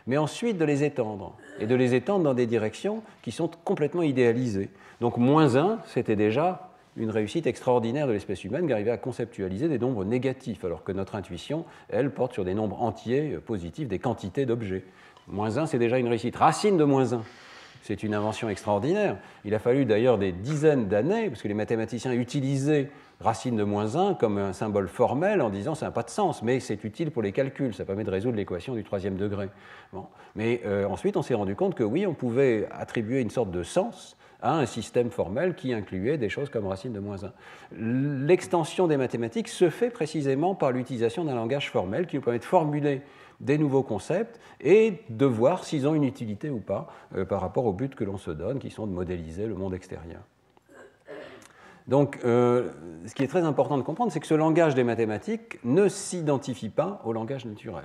mais ensuite de les étendre, et de les étendre dans des directions qui sont complètement idéalisées. Donc -1, c'était déjà une réussite extraordinaire de l'espèce humaine d'arriver à conceptualiser des nombres négatifs, alors que notre intuition, elle, porte sur des nombres entiers, positifs, des quantités d'objets. -1, c'est déjà une réussite. Racine de -1, c'est une invention extraordinaire. Il a fallu d'ailleurs des dizaines d'années, parce que les mathématiciens utilisaient racine de -1 comme un symbole formel en disant ça n'a pas de sens, mais c'est utile pour les calculs, ça permet de résoudre l'équation du 3e degré. Bon. Mais ensuite, on s'est rendu compte que oui, on pouvait attribuer une sorte de sens à un système formel qui incluait des choses comme racine de -1. L'extension des mathématiques se fait précisément par l'utilisation d'un langage formel qui nous permet de formuler des nouveaux concepts et de voir s'ils ont une utilité ou pas par rapport aux buts que l'on se donne, qui sont de modéliser le monde extérieur. Donc, ce qui est très important de comprendre, c'est que ce langage des mathématiques ne s'identifie pas au langage naturel.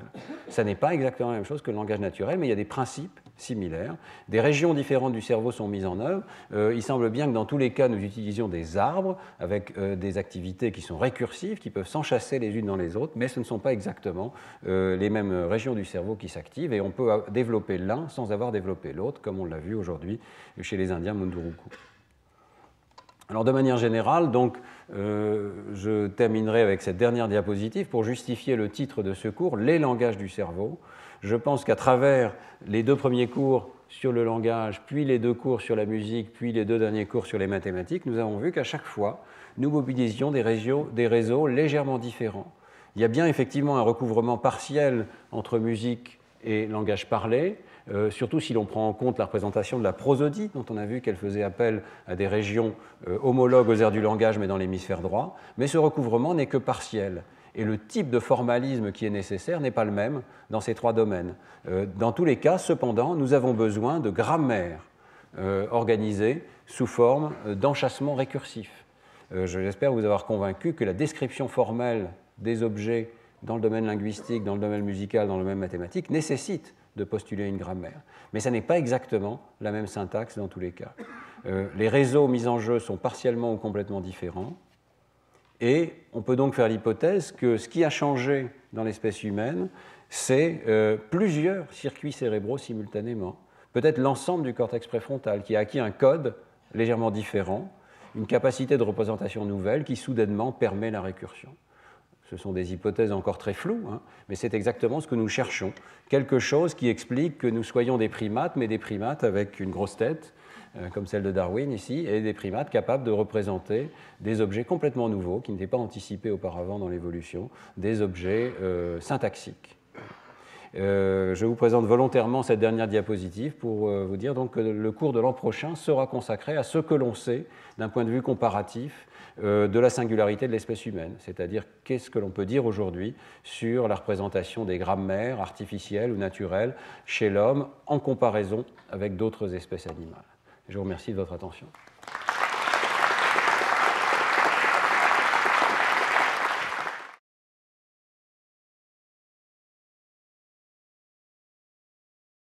Ça n'est pas exactement la même chose que le langage naturel, mais il y a des principes similaires. Des régions différentes du cerveau sont mises en œuvre. Il semble bien que dans tous les cas, nous utilisions des arbres avec des activités qui sont récursives, qui peuvent s'enchasser les unes dans les autres, mais ce ne sont pas exactement les mêmes régions du cerveau qui s'activent, et on peut développer l'un sans avoir développé l'autre, comme on l'a vu aujourd'hui chez les Indiens Munduruku. Alors, de manière générale, donc, je terminerai avec cette dernière diapositive pour justifier le titre de ce cours, Les langages du cerveau. Je pense qu'à travers les 2 premiers cours sur le langage, puis les 2 cours sur la musique, puis les 2 derniers cours sur les mathématiques, nous avons vu qu'à chaque fois, nous mobilisions des réseaux légèrement différents. Il y a bien effectivement un recouvrement partiel entre musique et langage parlé, surtout si l'on prend en compte la représentation de la prosodie, dont on a vu qu'elle faisait appel à des régions homologues aux aires du langage, mais dans l'hémisphère droit. Mais ce recouvrement n'est que partiel. Et le type de formalisme qui est nécessaire n'est pas le même dans ces 3 domaines. Dans tous les cas, cependant, nous avons besoin de grammaire organisée sous forme d'enchâssement récursif. J'espère vous avoir convaincu que la description formelle des objets dans le domaine linguistique, dans le domaine musical, dans le domaine mathématique, nécessite de postuler une grammaire. Mais ça n'est pas exactement la même syntaxe dans tous les cas. Les réseaux mis en jeu sont partiellement ou complètement différents, et on peut donc faire l'hypothèse que ce qui a changé dans l'espèce humaine, c'est plusieurs circuits cérébraux simultanément, peut-être l'ensemble du cortex préfrontal qui a acquis un code légèrement différent, une capacité de représentation nouvelle qui soudainement permet la récursion. Ce sont des hypothèses encore très floues, mais c'est exactement ce que nous cherchons. Quelque chose qui explique que nous soyons des primates, mais des primates avec une grosse tête, comme celle de Darwin ici, et des primates capables de représenter des objets complètement nouveaux, qui n'étaient pas anticipés auparavant dans l'évolution, des objets syntaxiques. Je vous présente volontairement cette dernière diapositive pour vous dire donc que le cours de l'an prochain sera consacré à ce que l'on sait d'un point de vue comparatif de la singularité de l'espèce humaine, c'est-à-dire qu'est-ce que l'on peut dire aujourd'hui sur la représentation des grammaires artificielles ou naturelles chez l'homme en comparaison avec d'autres espèces animales. Je vous remercie de votre attention.